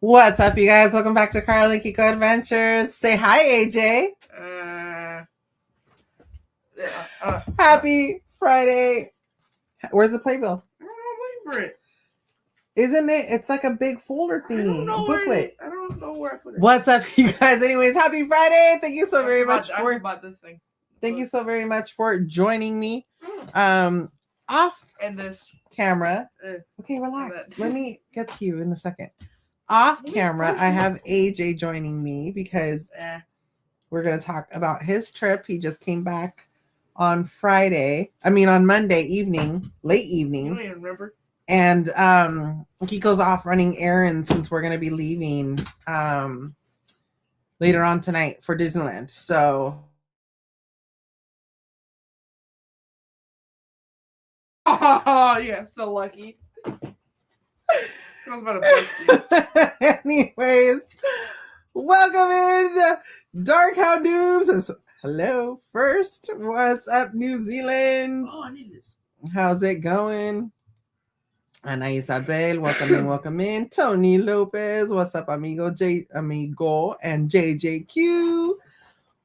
What's up, you guys? Welcome back to Karla y Kiko Adventures. Say hi, AJ. Happy Friday. Where's the playbill? I don't know, I'm waiting for it. Isn't it? It's like a big folder thingy. Booklet. I don't know where I put it. What's up, you guys? Anyways, happy Friday. Thank you so very much I forgot this thing. Thank you so very much for joining me. Off And this camera. Okay, relax. Let me get to you in a second. Off camera, I have AJ joining me because we're going to talk about his trip. He just came back on Monday evening, late evening. You don't even remember. And Kiko's off running errands since we're going to be leaving later on tonight for Disneyland. So. Oh, yeah, so lucky. I was about to bust you. Anyways, welcome in, Dark Hound Noobs. Says, hello, first. What's up, New Zealand? Oh, I need this. How's it going? Ana Isabel, welcome in. Tony Lopez, what's up, amigo and JJQ.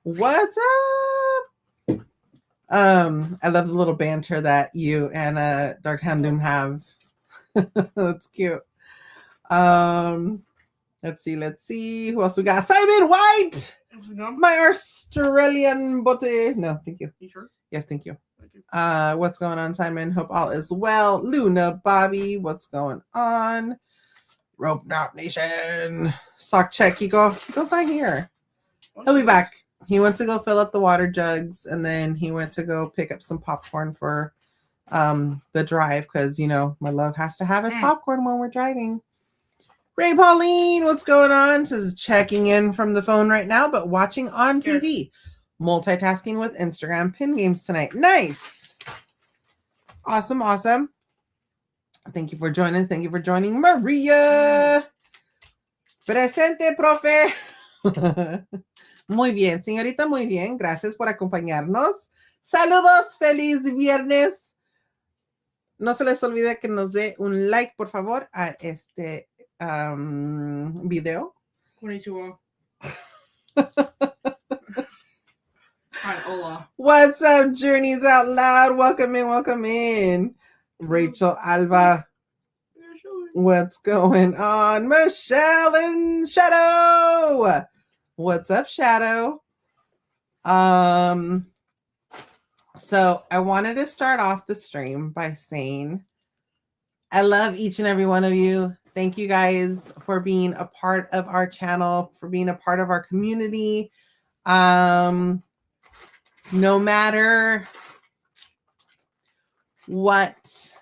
What's up? I love the little banter that you and Dark Hound Noob have. That's cute. Let's see who else we got. Simon White, my Australian bote. No, thank you. You sure? Yes, thank you. What's going on, Simon? Hope all is well. Luna, Bobby, what's going on? Rope Knot Nation. Sock check. Kiko's not here. He'll be back. He went to go fill up the water jugs, and then he went to go pick up some popcorn for the drive, because my love has to have his popcorn when we're driving. Ray Pauline, what's going on? Says checking in from the phone right now, but watching on TV. Multitasking with Instagram pin games tonight. Nice. Awesome. Thank you for joining. Maria. Presente, profe. Muy bien, señorita, muy bien. Gracias por acompañarnos. Saludos, feliz viernes. No se les olvide que nos dé un like, por favor, a este video. Konnichiwa. Hi, hola. What's up, Journeys Out Loud? Welcome in. Rachel Alba. What's going on? Michelle and Shadow. What's up, Shadow? So I wanted to start off the stream by saying I love each and every one of you. Thank you guys for being a part of our channel, for being a part of our community. No matter what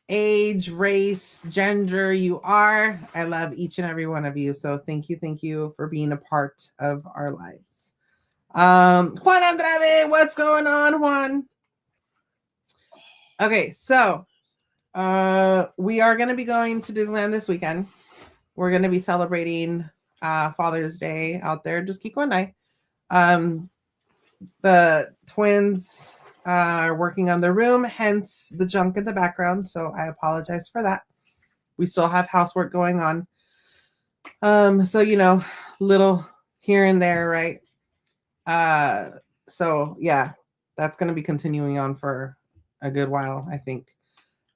age, race, gender you are, I love each and every one of you. So thank you for being a part of our lives. Juan Andrade, what's going on, Juan? Okay, so we are going to be going to Disneyland this weekend. We're going to be celebrating Father's Day out there, just Kiko and I. The twins are working on their room, hence the junk in the background, so I apologize for that. We still have housework going on. So, little here and there, right? So, yeah, that's going to be continuing on for a good while, I think.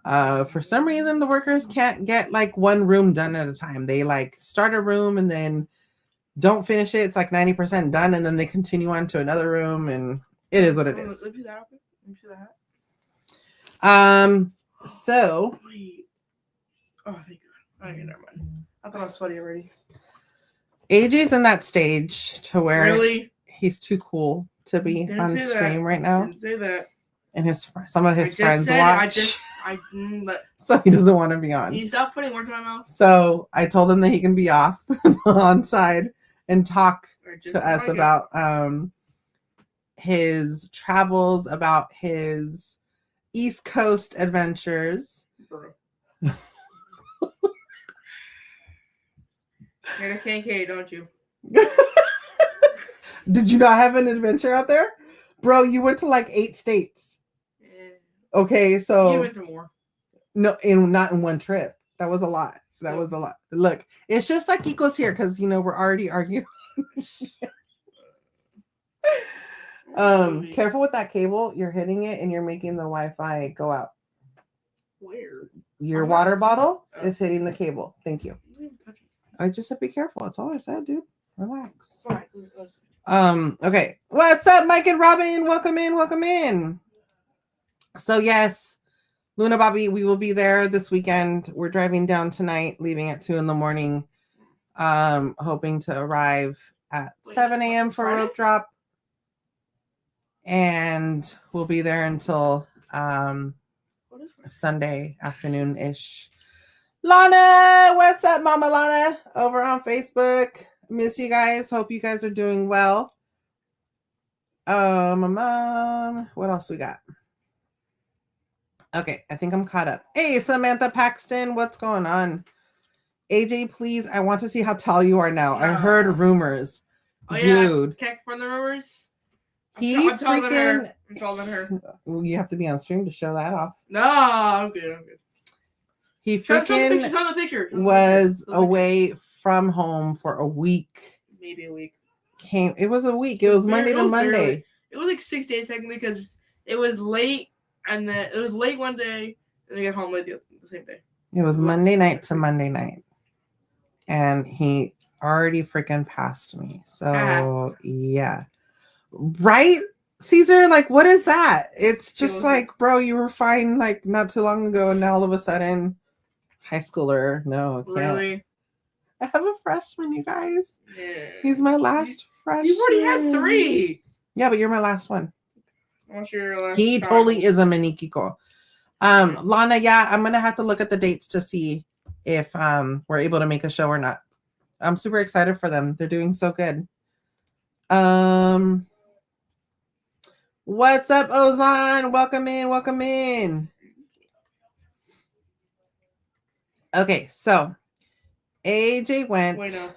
For some reason, the workers can't get like one room done at a time. They like start a room and then don't finish it. It's like 90% done, and then they continue on to another room, and it is what it is. Let me see that. So. Oh, thank God. Okay, never mind. I thought I was sweaty already. AJ's in that stage to where really he's too cool to be on stream right now. Didn't say that. And some of his friends watch. But so he doesn't want to be on. Can you stop putting words in my mouth? So I told him that he can be off on side and talk to us about his travels, about his East Coast adventures. You're a KK, don't you? Did you not have an adventure out there? Bro, you went to like 8 states. Yeah. Okay, so you went to more. No, not in one trip. That was a lot. That was a lot. Look, it's just like Kiko's here because we're already arguing. Careful with that cable. You're hitting it and you're making the Wi-Fi go out. Where? Your water bottle is hitting the cable. Thank you. I just said be careful. That's all I said, dude. Relax. All right. Okay. What's up, Mike and Robin? Welcome in. Welcome in. So yes, Luna Bobby, we will be there this weekend. We're driving down tonight, leaving at 2 a.m. Hoping to arrive at 7 a.m. for rope drop. And we'll be there until Sunday afternoon-ish. Lana, what's up, Mama Lana? Over on Facebook. Miss you guys. Hope you guys are doing well. My mom. What else we got? Okay, I think I'm caught up. Hey, Samantha Paxton, what's going on? AJ, please, I want to see how tall you are now. I heard rumors. Dude. Yeah, Keck from the rumors. I'm taller than her. I'm taller than her. Well, you have to be on stream to show that off. No, I'm good. He freaking show the picture. was away from home for a week. Maybe a week. It was a week. It was Monday to Monday. It was like 6 days technically because it was late, and then it was late one day, and then got home late the same day. It was Monday night to Monday night, and he already freaking passed me. So yeah, right, Caesar? Like, what is that? It's just like, bro, you were fine like not too long ago, and now all of a sudden, high schooler. No, can't. Really? I have a freshman, you guys. Yeah. He's my last freshman. You've already had 3. Yeah, but you're my last one. What's your last He child? totally is a mini Kiko. Lana, yeah, I'm gonna have to look at the dates to see if we're able to make a show or not. I'm super excited for them. They're doing so good. What's up, Ozan? Welcome in, welcome in. Okay, so AJ went. Wait, no.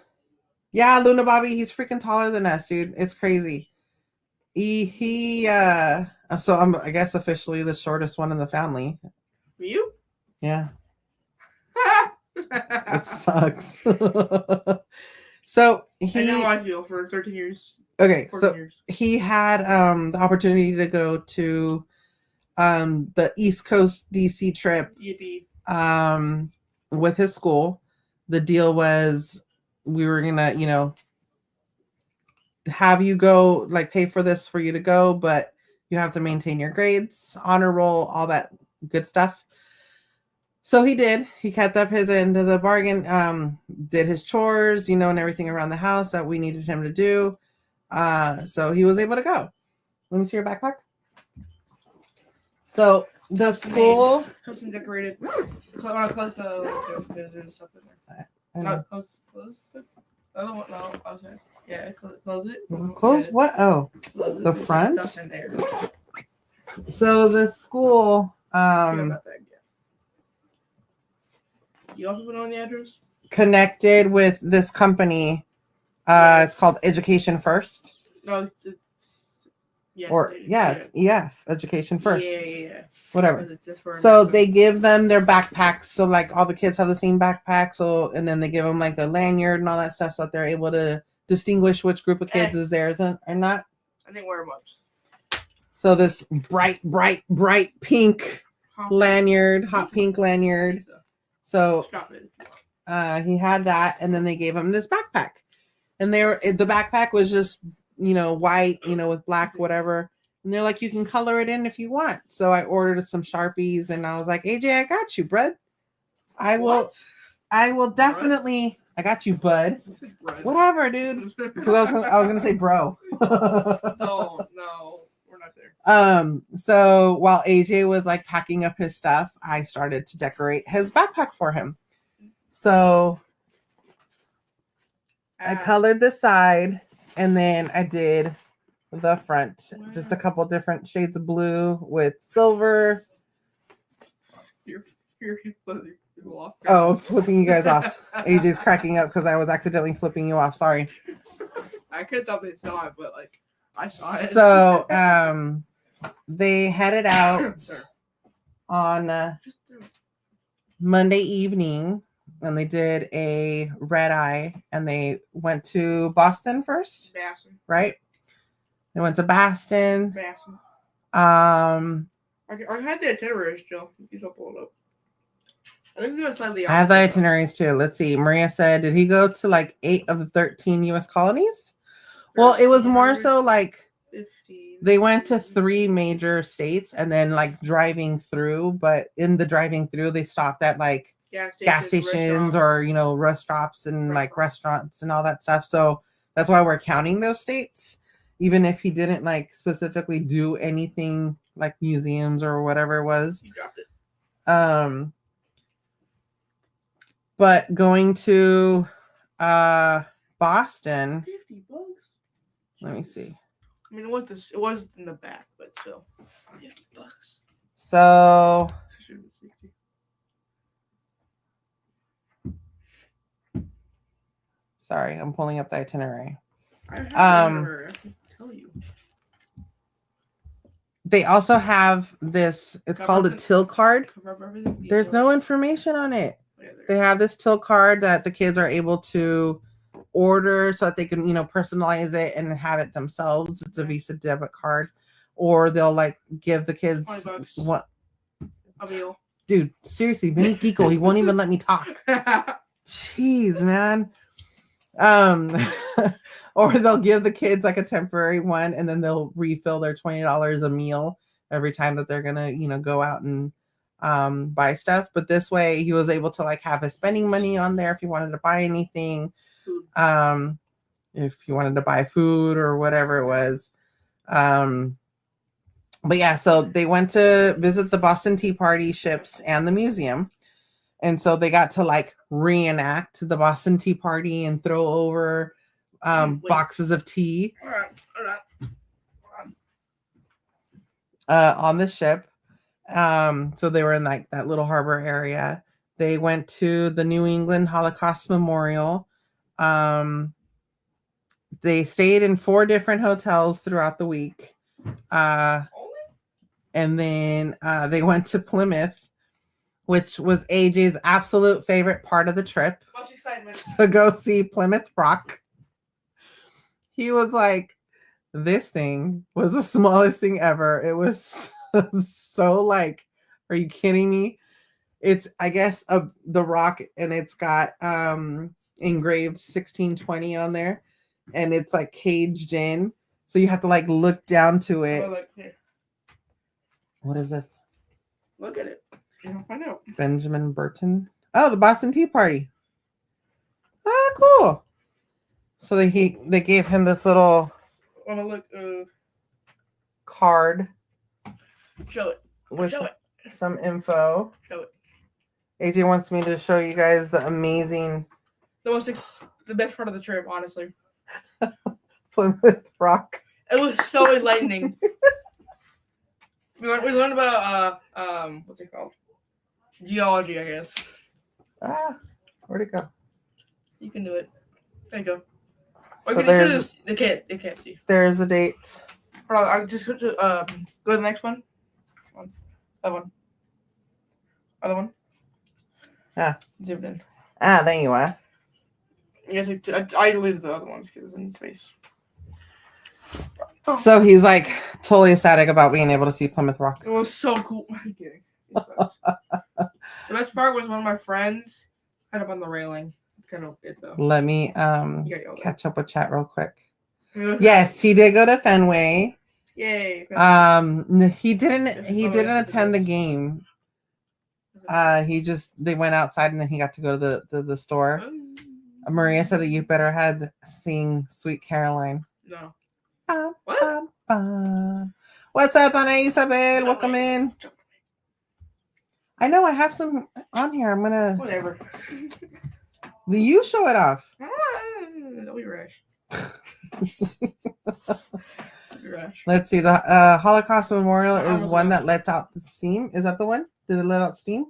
Yeah, Luna Bobby, he's freaking taller than us, dude. It's crazy. So I'm, I guess, officially the shortest one in the family. You? Yeah. It sucks. So I know how I feel for 13 years. Okay, so years. He had the opportunity to go to the East Coast DC trip. Yippee. With his school. The deal was we were gonna, have you go, like, pay for this for you to go, but you have to maintain your grades, honor roll, all that good stuff. So he did. He kept up his end of the bargain, did his chores, and everything around the house that we needed him to do. So he was able to go. Let me see your backpack. So the school. Custom decorated. Close the visitors and stuff in there. No, close. Oh, no, I was saying. Yeah, close it. Close what? Oh, the front? Stuff in there. So the school. About that, yeah. You also put on the address? Connected with this company. It's called Education First. No, it's it's EF, Education First. Yeah. Whatever. So they give them their backpacks. So like all the kids have the same backpack. So, and then they give them like a lanyard and all that stuff, so that they're able to distinguish which group of kids is theirs or not. I didn't wear much. So this bright pink lanyard, hot pink lanyard. So he had that, and then they gave him this backpack, and the backpack was just white, with black whatever, and they're like, you can color it in if you want. So I ordered some Sharpies, and I was like, AJ, I got you, bud. I will definitely. I got you, bud. Whatever, dude. Because I was gonna say, bro. No, we're not there. So while AJ was like packing up his stuff, I started to decorate his backpack for him. So I colored the side, and then I did the front. Just a couple different shades of blue with silver. You're off. Oh, flipping you guys off. AJ's cracking up because I was accidentally flipping you off. Sorry. I could have thought they saw it, but like I saw it. So they headed out on Monday evening. and they did a red eye, and they went to Boston first, Boston. right? They went to Boston. Boston. I I had the itinerary still. You still pull it up. I think we got slightly. have the itineraries too. Let's see. Maria said, did he go to like 8 of the 13 U.S. colonies? Well, it was more so like 15. they went to 3 major states and then like driving through. But in the driving through, they stopped at like gas stations or, you know, rest stops and like restaurants and all that stuff. So that's why we're counting those states, even if he didn't like specifically do anything like museums or whatever it was. You dropped it. But going to Boston. $50. Let me see. I mean, it was in the back, but still, $50. So. Should have been 60. Sorry, I'm pulling up the itinerary. I have the itinerary. I can tell you. They also have this. It's called a till card. There's no information on it. Yeah, they have this till card that the kids are able to order so that they can, you know, personalize it and have it themselves. It's a Visa debit card, or they'll like give the kids what a meal. Dude, seriously, Benny Kiko, he won't even let me talk. Jeez, man. Or they'll give the kids like a temporary one, and then they'll refill their $20 a meal every time that they're gonna, you know, go out and buy stuff. But this way he was able to like have his spending money on there if he wanted to buy anything, if he wanted to buy food or whatever it was. But yeah, so they went to visit the Boston Tea Party ships and the museum. And so they got to like reenact the Boston Tea Party and throw over boxes of tea on the ship. So they were in like that little harbor area. They went to the New England Holocaust Memorial. They stayed in 4 different hotels throughout the week. And then they went to Plymouth, which was AJ's absolute favorite part of the trip. Much excitement. To go see Plymouth Rock. He was like, this thing was the smallest thing ever. It was so like, are you kidding me? It's, I guess, the rock, and it's got engraved 1620 on there, and it's like caged in. So you have to like look down to it. What is this? Look at it. You'll find out. Benjamin Burton. Oh, the Boston Tea Party. Ah, cool. So they gave him this little card. Show it. With some info. Show it. AJ wants me to show you guys the amazing. The best part of the trip, honestly. Plymouth Rock. It was so enlightening. We learned about what's it called? Geology, I guess. Where'd it go? You can do it. There you go. So they can't see. There's a date. Hold on, I just go to the next one. Other one. Other one. Zip it in. There you are. Yeah, I deleted the other ones because it's in space. Oh. So he's like totally ecstatic about being able to see Plymouth Rock. It was so cool. I'm kidding. The best part was one of my friends kind of on the railing. It's kind of it though. Let me catch up with chat real quick. Yes, he did go to Fenway. Yay. He didn't attend the game. They went outside and then he got to go to the store. Maria said that you better had sing Sweet Caroline. No. What? What's up, Ana Isabel? Welcome in. I know I have some on here. I'm gonna. Whatever. You show it off. Don't be rash. Let's see. The Holocaust Memorial is one that lets out the steam. Is that the one? Did it let out steam?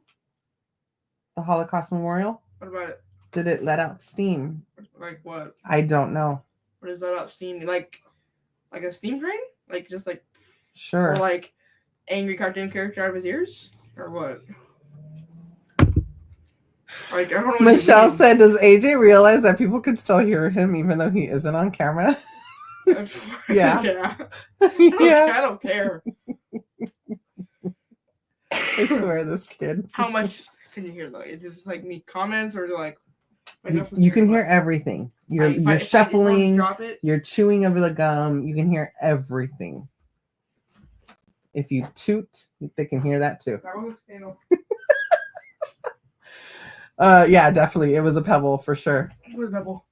The Holocaust Memorial? What about it? Did it let out steam? Like what? I don't know. What is that about steam? Like a steam train? Like just like. Sure. Or like angry cartoon character out of his ears? Or what? Like, I don't know what Michelle you mean. said, does AJ realize that people can still hear him even though he isn't on camera? Yeah. Yeah. Yeah. I don't care. I swear, this kid. How much can you hear though? Is it just like me comments or like You can hear everything. You're shuffling. Drop it. You're chewing over the gum. You can hear everything. If you toot, they can hear that too. Yeah, definitely. It was a pebble for sure. It was a pebble.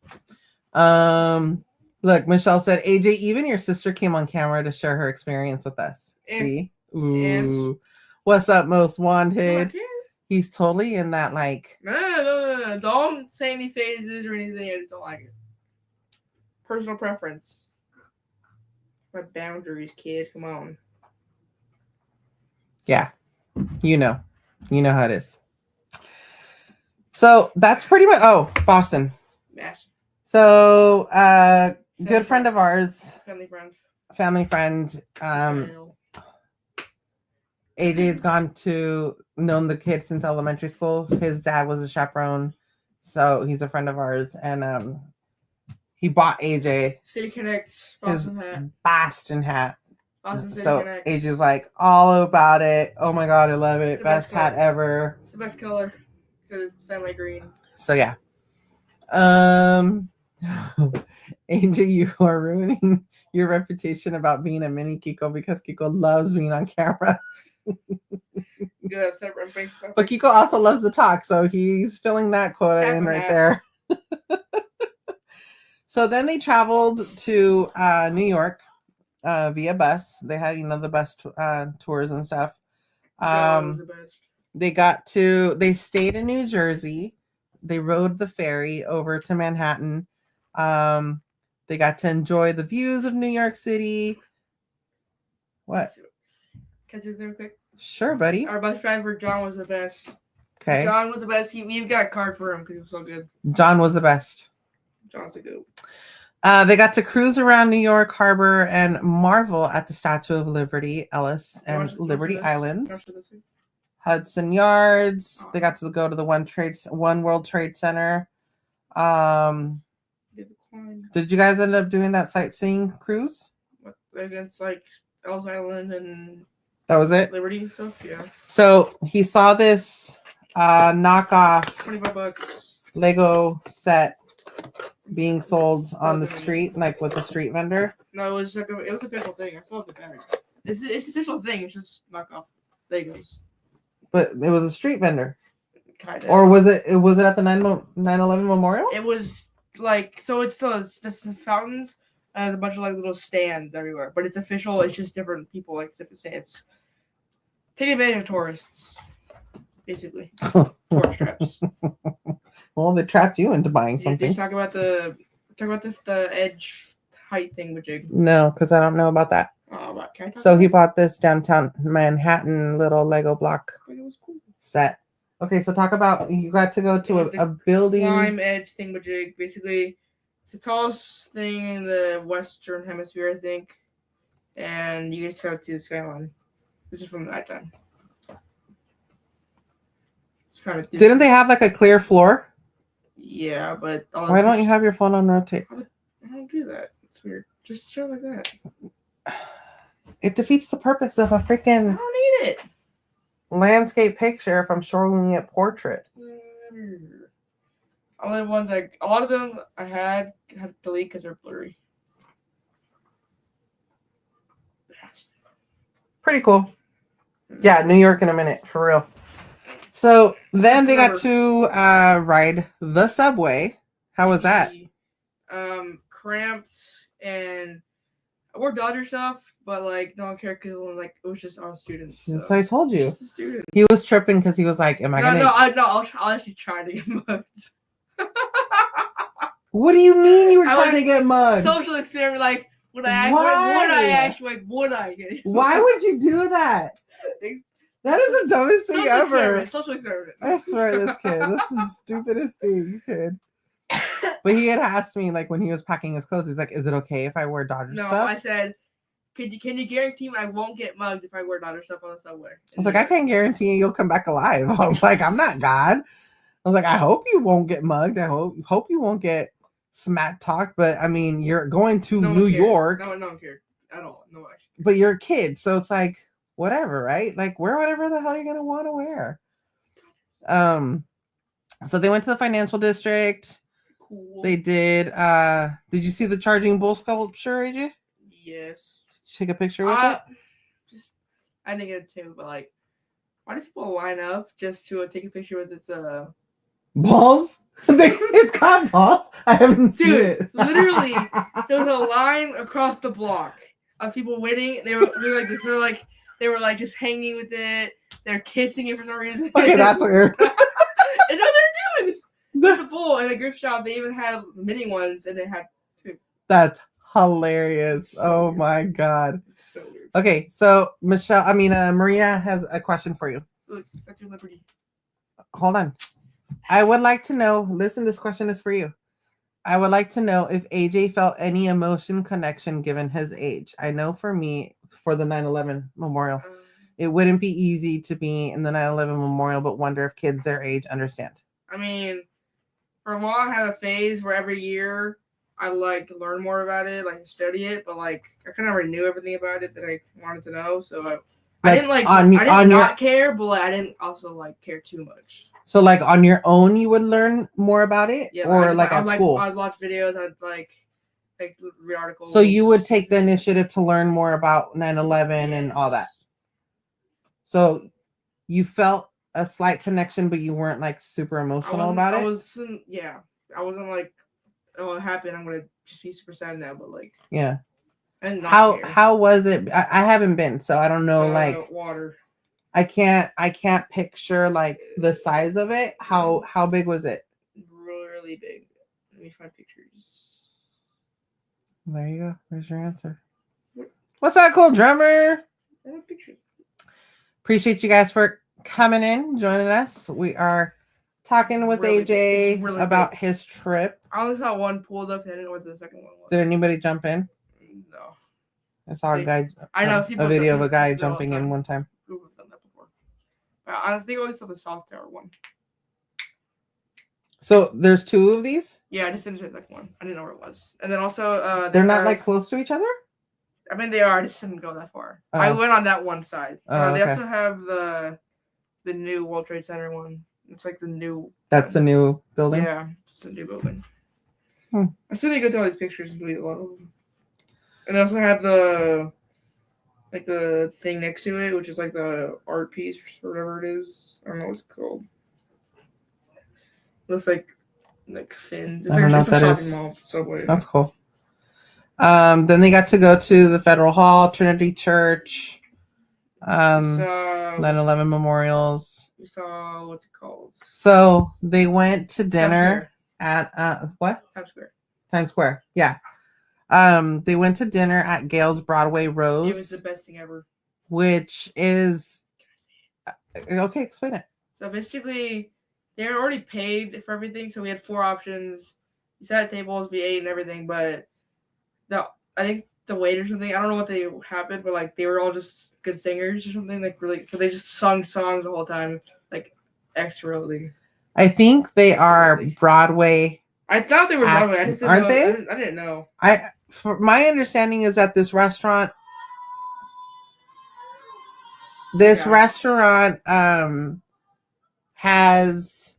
Look, Michelle said, AJ, even your sister came on camera to share her experience with us. See? Ooh. What's up, most wanted? He's totally in that, like... No. Don't say any phases or anything. I just don't like it. Personal preference. My boundaries, kid. Come on. Yeah. You know how it is. So, that's pretty much... Oh, Boston. Yes. So, good friend of ours. Family friend. AJ's known the kid since elementary school. His dad was a chaperone, so he's a friend of ours. And he bought AJ City Connect Boston hat. Boston hat. Boston City So Connect. AJ's like all about it. Oh my god, I love it. Best hat ever. It's the best color because it's family green. So yeah. AJ, you are ruining your reputation about being a mini Kiko because Kiko loves being on camera. But Kiko also loves to talk, so he's filling that quota in right there. So then they traveled to New York via bus. They had, the bus tours and stuff. They stayed in New Jersey. They rode the ferry over to Manhattan. They got to enjoy the views of New York City. What? Can I say something quick? Sure, buddy. Our bus driver, John, was the best. Okay. John was the best. We've got a card for him because he was so good. John was the best. John's a goat. They got to cruise around New York Harbor and marvel at the Statue of Liberty, Ellis, and Liberty Islands. Hudson Yards. They got to go to the One World Trade Center. Did you guys end up doing that sightseeing cruise? Against like Ellis Island and that was it? Liberty and stuff, yeah. So he saw this knockoff $25 Lego set being sold on the street, like with a street vendor. No, it was like it was an official thing. I saw the bag. It's an official thing. It's just knockoff Legos. But it was a street vendor. Kind of. Or was it at the 9/11 memorial? It was like, so it's the fountains and there's a bunch of like little stands everywhere. But it's official. It's just different people, like different stands. Taking advantage of tourists, basically. Tourist traps. Well, they trapped you into buying something. Did you talk about the edge height thing with Jig? No, because I don't know about that. So he bought this downtown Manhattan little Lego block set. Okay, so talk about, you got to go to a building. Climb edge thing with Jig. Basically, it's the tallest thing in the Western Hemisphere, I think. And you just have to see the skyline. This is from the nighttime. Didn't they have like a clear floor? Yeah, but... Why don't you have your phone on rotate? I don't do that. It's weird. Just show like that. It defeats the purpose of a freaking... I don't need it. Landscape picture if I'm showing it portrait. Only ones a lot of them I had to delete because they're blurry. Pretty cool. Yeah, New York in a minute, for real. So then they got to ride the subway. How was that? Cramped, and I wore Dodger stuff, but like no one cared because it was just our students. So. I told you. Just a student. He was tripping because he was like, "Am I gonna?" I'll actually try to get mugged. What do you mean you were trying to get mugged? Social experiment, like would I get? Why would you do that? That is the dumbest thing ever. Social experiment. I swear, this kid. This is the stupidest thing, kid. But he had asked me, like, when he was packing his clothes, he's like, "Is it okay if I wear Dodger stuff?" No, I said, can you guarantee me I won't get mugged if I wear Dodger stuff on the subway? I was like, I can't guarantee you'll come back alive. I was like, I'm not God. was like, I hope you won't get mugged. I hope you won't get smack talk. But I mean, you're going to No one New cared. York, No one cared at all. No one actually. but you're a kid, so it's like whatever, right? Like wear whatever the hell you're gonna want to wear. So they went to the financial district. Cool. They did you see the charging bull sculpture, AJ? Yes. Take a picture with it? I didn't get it too, but like, why do people line up just to take a picture with its balls? It's got balls? I haven't seen it. Literally, there was a line across the block of people waiting. They were like just hanging with it. They're kissing it for no reason. Okay, that's weird. It's what they're doing. The bull in the gift shop, they even had mini ones, and they had two. That's hilarious. So weird. My God. It's so weird. Okay, so Maria has a question for you. Look, Statue of Liberty. Hold on. I would like to know, listen, this question is for you. I would like to know if AJ felt any emotion connection given his age. I know for me, for the 9/11 memorial, it wouldn't be easy to be in the 9/11 memorial, but wonder if kids their age understand. I mean, for a while, I had a phase where every year I like to learn more about it, like study it, but like I kind of already knew everything about it that I wanted to know, so I didn't not care, but like, I didn't also like care too much. So like on your own, you would learn more about it, yeah, or like at school. I'd watch videos. I'd like read articles. So you would take the initiative to learn more about 9/11 and all that. So you felt a slight connection, but you weren't like super emotional about it. I wasn't like, oh, it happened, I'm gonna just be super sad now, but like, yeah. And how was it? I haven't been, so I don't know. Like water. I can't picture like the size of it. How big was it? Really, really big. Let me find pictures. There you go. There's your answer. What's that cool drummer? I have pictures. Appreciate you guys for coming in, joining us. We are talking with AJ about his trip. I only saw one pulled up, and I didn't know what the second one was. Did anybody jump in? No. I saw a guy. I know a video of a guy jumping in one time. We've done that before. I think I only saw the South Tower one. So there's two of these? Yeah, I just didn't see the second one. I didn't know where it was. And then also, they're not like close to each other? I mean, they are. I just didn't go that far. Oh. I went on that one side. Oh, they also have the new World Trade Center one. It's like the new. That's the new building? Yeah, it's a new building. I still need to go through all these pictures and delete a lot of them. And they also have the thing next to it, which is like the art piece or whatever it is. I don't know what it's called. Looks like Finn. It's like a shopping mall, Subway. That's cool. Then they got to go to the Federal Hall, Trinity Church, 9/11 memorials. We saw, what's it called? So they went to dinner at what? Times Square. Yeah. They went to dinner at Gail's Broadway Rose. It was the best thing ever. Which is okay. Explain it. So basically, they were already paid for everything. So we had 4 options. We sat at tables, we ate and everything. But I think the wait or something, I don't know what they happened, but like they were all just good singers or something. Like really, so they just sung songs the whole time, like expertly. I think they are Broadway. I thought they were Broadway. I just didn't aren't know. they? I didn't know. My understanding is that this restaurant has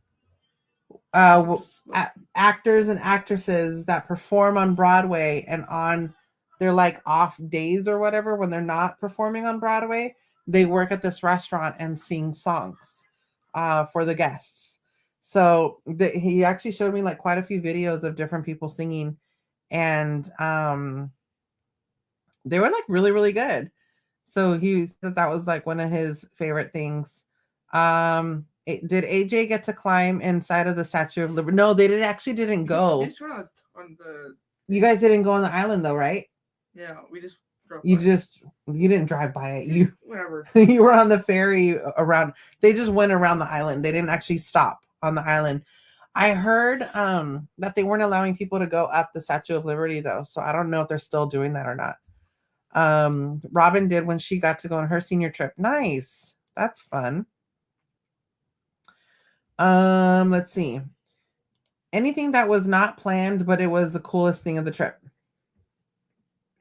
actors and actresses that perform on Broadway, and on their like off days or whatever, when they're not performing on Broadway, they work at this restaurant and sing songs for the guests. So he actually showed me like quite a few videos of different people singing, and they were like really, really good. So he said that was like one of his favorite things. Did AJ get to climb inside of the Statue of Liberty? No, they didn't go. We just went on the. You guys didn't go on the island though, right? Yeah, we just drove. You didn't drive by it. Whatever. You were on the ferry around. They just went around the island. They didn't actually stop on the island. I heard that they weren't allowing people to go up the Statue of Liberty though, so I don't know if they're still doing that or not. Robin did when she got to go on her senior trip. Nice. That's fun. Let's see. Anything that was not planned, but it was the coolest thing of the trip.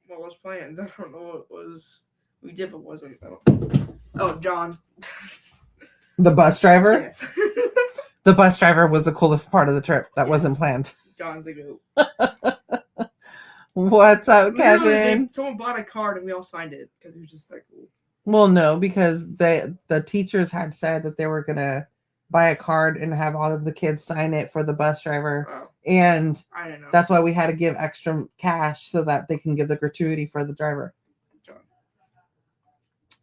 What was planned? I don't know what was. We did, but wasn't. Oh, John. The bus driver? Yes. The bus driver was the coolest part of the trip. That wasn't planned. John's a goat. What's up, Literally, Kevin? someone bought a card and we all signed it because it was just that cool. Well, no, because the teachers had said that they were gonna buy a card and have all of the kids sign it for the bus driver. Oh, And I don't know. that's why we had to give extra cash so that they can give the gratuity for the driver.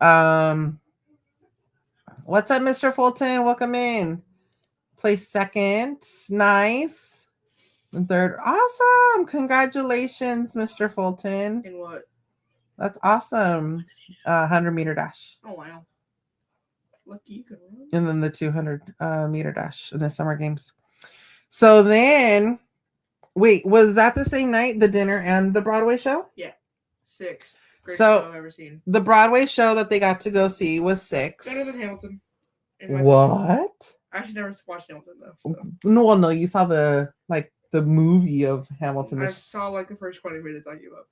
John. What's up, Mr. Fulton? Welcome in. Place second. Nice. And third. Awesome. Congratulations, Mr. Fulton. In what? That's awesome. 100-meter dash. Oh, wow. Lucky you could run. And then the 200-meter dash in the summer games. So then, wait, was that the same night, the dinner and the Broadway show? Yeah. 6. Greatest So, show I've ever seen. The Broadway show that they got to go see was 6. Better than Hamilton. in my opinion. What? I actually never watched Hamilton though. So. No, well, no, you saw the movie of Hamilton. I saw like the first 20 minutes. I gave up.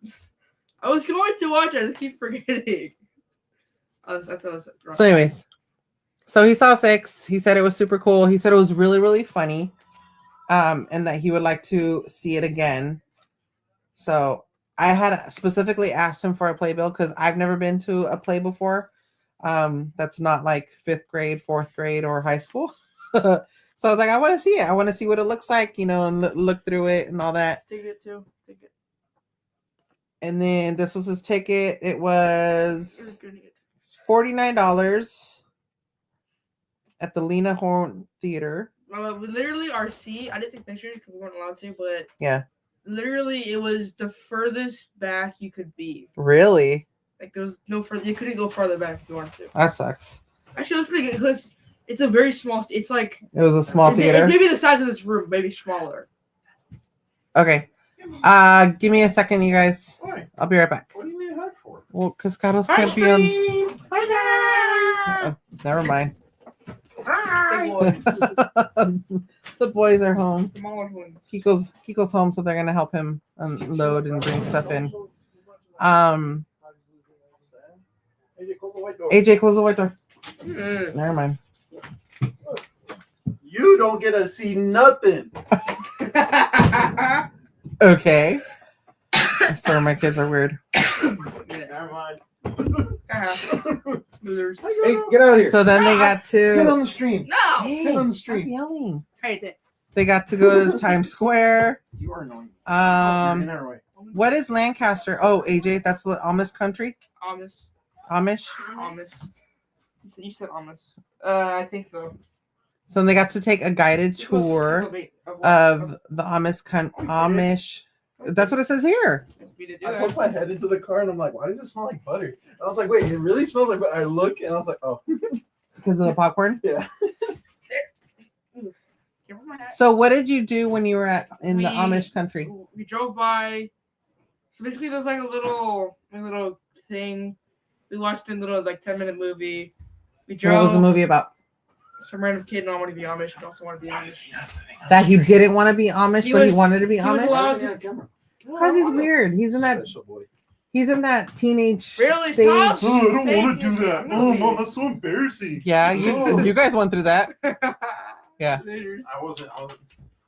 I was going to watch it. I just keep forgetting. So, anyways, so he saw 6. He said it was super cool. He said it was really, really funny, and that he would like to see it again. So I had specifically asked him for a playbill because I've never been to a play before. That's not like 5th grade, 4th grade, or high school. So I was like, I want to see it. I want to see what it looks like, and look through it and all that. Ticket too. Ticket. And then this was his ticket. It was $49 at the Lena Horne Theater. Literally, our seat. I didn't take pictures because we weren't allowed to, but yeah, literally, it was the furthest back you could be. Really? Like there was no further. You couldn't go farther back if you wanted to. That sucks. Actually, it was pretty good because it's a very small. It's like it was a small theater. It's maybe the size of this room, maybe smaller. Okay. Give me a second, you guys. Why? I'll be right back. What do you need a hug for? Well, because Carlos can't be on. Never mind. The boys are home. Kiko's home, so they're gonna help him unload and bring stuff in. AJ, close the white door. Never mind. You don't get to see nothing. Okay. Sorry, my kids are weird. Never mind. Hey, get out of here. So then they got to sit on the stream. No. Hey, sit on the stop stream. yelling. Hey, They got to go to Times Square. You are annoying. Um, In our way. What is Lancaster? Oh, AJ, that's the Amish country. Amish. Amish. You said Amish. I think so. So they got to take a guided tour of the Amish. That's what it says here. I put my head into the car and I'm like, why does it smell like butter? And I was like, wait, it really smells like butter. I look and I was like, oh. Because of the popcorn? Yeah. So what did you do when you were in the Amish country? We drove by. So basically there's like a little thing. We watched a little 10-minute movie. We drove. What was the movie about? Some random kid not wanted to be Amish, but also wanted to be Amish. That he didn't want to be Amish, he wanted to be Amish? Because he's weird. He's in that teenage stage. Stop. Oh, I don't want to do that. Oh, Mom, that's so embarrassing. Yeah, you guys went through that. Yeah. I wasn't.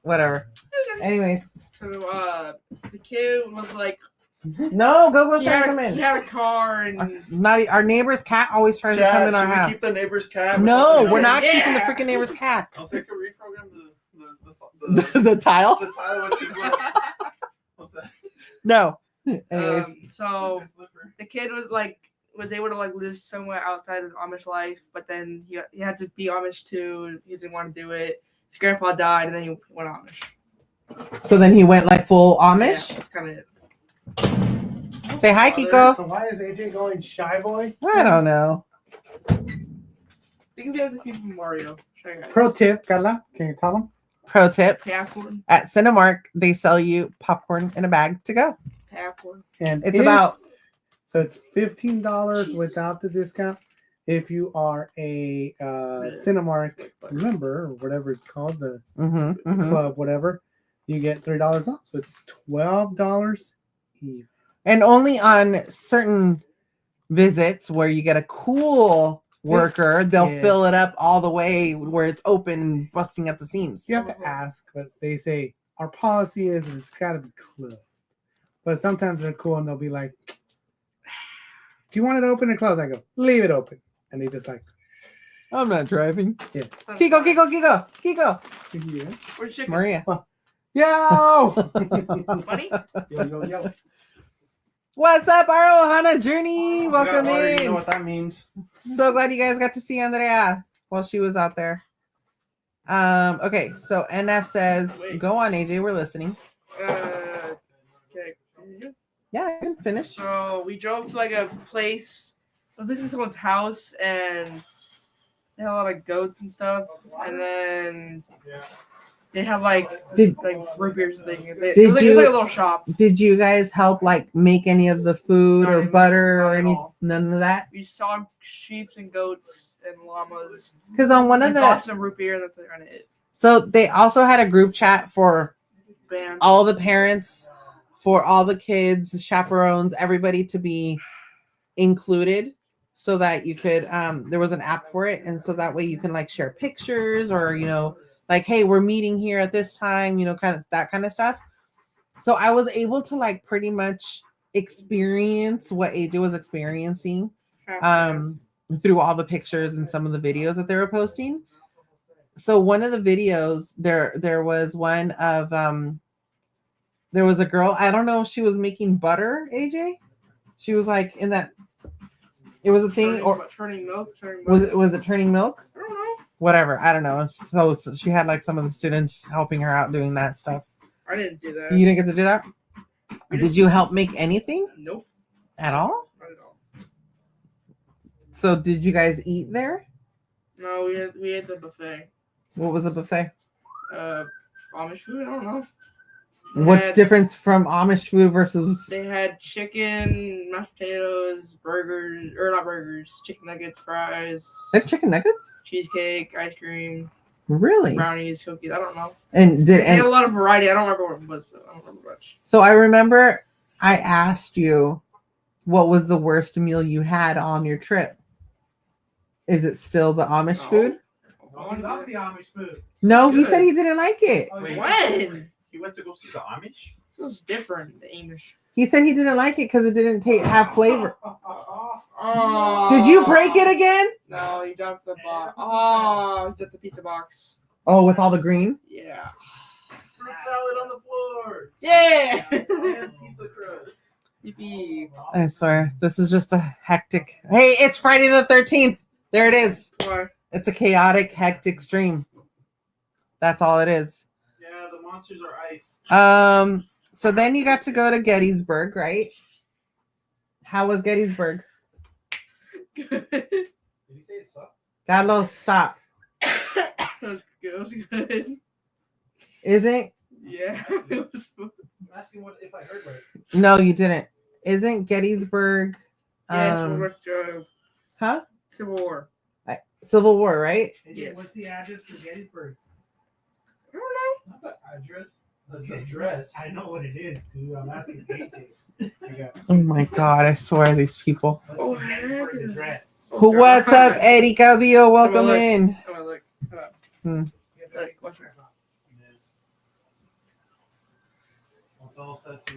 Whatever. Anyways. So the kid was like, no, go try to come in. He had a car and our neighbor's cat always tries to come in our house. Keep the neighbor's cat. No, we're not keeping the freaking neighbor's cat. I'll take a reprogram the tile. The tile with his what's that? No. Anyways. So the kid was able to live somewhere outside of Amish life, but then he had to be Amish too. He didn't want to do it. His grandpa died, and then he went Amish. So then he went full Amish. Yeah, that's kind of it. Say hi, Kiko. So why is AJ going shy boy? I don't know. You can be able to keep from Mario. Pro tip, Karla, can you tell them? Pro tip: Popcorn. at Cinemark, they sell you popcorn in a bag to go. Popcorn. And It's about so it's $15 without the discount. If you are a Cinemark member or whatever it's called, the club, whatever, you get $3 off. So it's $12 even. And only on certain visits where you get a cool worker, they'll fill it up all the way where it's open, busting at the seams. You have to ask, but they say our policy is it's got to be closed. But sometimes they're cool and they'll be like, "Do you want it open or closed?" I go, "Leave it open," and they just like, I'm not driving. Yeah. Kiko. Yeah. Where's chicken? Maria. Yo! Money? Yo. What's up, our Ohana Journey? Welcome You in. know what that means? So glad you guys got to see Andrea while she was out there. Okay, so NF says, go on, AJ, we're listening. Okay. Yeah, I can finish. So we drove to like a place, basically someone's house, and they had a lot of goats and stuff. And then they have like root beers and things. It was like a little shop. Did you guys help like make any of the food or butter or any? None of that. We saw sheep and goats and llamas. Because on one of the bought some root beer, and that's kind of it. So they also had a group chat for Band. all the parents, for all the kids, the chaperones, everybody to be included, so that you could. There was an app for it, and so that way you can like share pictures or like, hey, we're meeting here at this time, kind of that kind of stuff. So I was able to like pretty much experience what AJ was experiencing through all the pictures and some of the videos that they were posting. So one of the videos, there was one of there was a girl, I don't know if she was making butter, AJ. She was like in that, it was a thing, or turning milk. Was it turning milk? I don't know. Whatever, I don't know. So she had like some of the students helping her out doing that stuff. I didn't do that. You didn't get to do that? Did you help make anything? Nope. At all? Not at all. So did you guys eat there? No, we ate the buffet. What was the buffet? Amish food? I don't know. What's difference from Amish food versus? They had chicken, mashed potatoes, burgers, or not burgers, chicken nuggets, fries. Like chicken nuggets? Cheesecake, ice cream. Really? Brownies, cookies. I don't know. And They had a lot of variety. I don't remember what it was though. I don't remember much. So I remember I asked you what was the worst meal you had on your trip. Is it still the Amish food? I love the Amish food. No, he Good. said he didn't like it. Wait, When? You went to go see the Amish? It was different. The Amish. He said he didn't like it because it didn't have flavor. Oh. Did you break it again? No, you dropped the box. Oh, you dropped the pizza box. Oh, with all the greens? Yeah. Fruit salad on the floor. Yeah. And pizza crust. Yippee. I swear, this is just a hectic. Hey, it's Friday the 13th. There it is. Why? It's a chaotic, hectic stream. That's all it is. Yeah, the monsters are ice. So then you got to go to Gettysburg, right? How was Gettysburg? Did he say it sucked? Carlos, stop. That was good. It was good. Isn't? Yeah. It was fun. I'm asking what if I heard right. No, you didn't. Isn't Gettysburg? Yes, Huh? Civil War. Civil War, right? Yes. What's the address for Gettysburg? I don't Not the address. That's the address. I know what it is, too. I'm asking AJ. Oh my God, I swear these people. What's Oh, the Gettysburg heck. address? know. What's up, Eddie Calvillo? Welcome look. in. Come on, look. Look, watch it.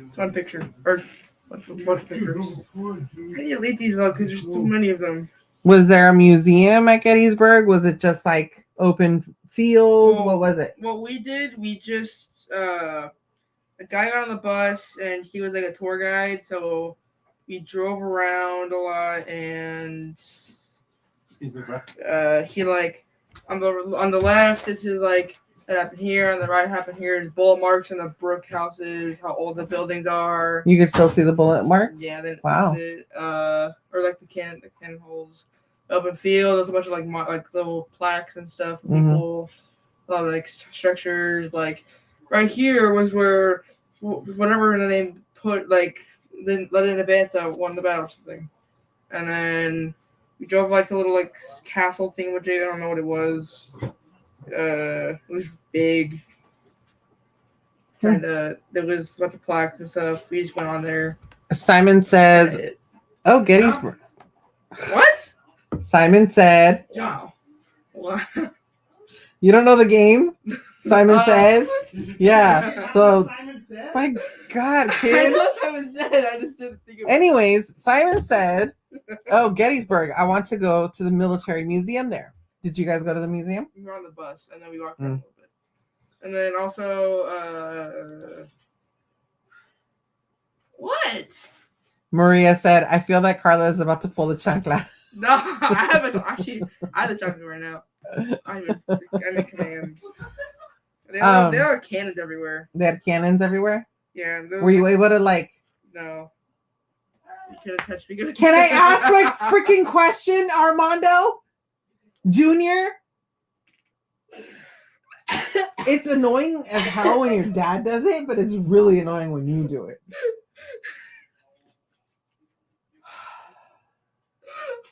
It's one picture. Or bunch of pictures. How do you delete these though? Because there's so many of them. Was there a museum at Gettysburg? Was it just like open field? Well, What was it? What we did, we just a guy got on the bus and he was like a tour guide, so we drove around a lot and Excuse me, bro. he like on the left this is like that happened here, on the right happened here. There's bullet marks on the brick houses, how old the buildings are. You could still see the bullet marks? Yeah, then Wow. or like the cannon holes. Open field, there's a bunch of like little plaques and stuff for people. A lot of like structures. Like right here was where whatever the name put, like then let it in advance won the battle or something. And then We drove like to a little like castle thing, which I don't know what it was. It was big. There was a bunch of plaques and stuff. We just went on there. Simon says, "Oh, Gettysburg." What? Simon said, Wow. What? "You don't know the game?" Simon says, "Yeah." So, Simon said? my God, I kid. know Simon said. I just didn't think of it. Anyways, Simon said, "Oh, Gettysburg. I want to go to the military museum there." Did you guys go to the museum? We were on the bus, and then we walked around a little bit. And then also, what? Maria said, "I feel that Karla is about to pull the chancla." No, I haven't actually. I have the chocolate right now. I'm in command. They have cannons everywhere. They had cannons everywhere. Yeah. Were you able to like? No. You couldn't touch me. Can I ask my freaking question, Armando Junior? It's annoying as hell when your dad does it, but it's really annoying when you do it.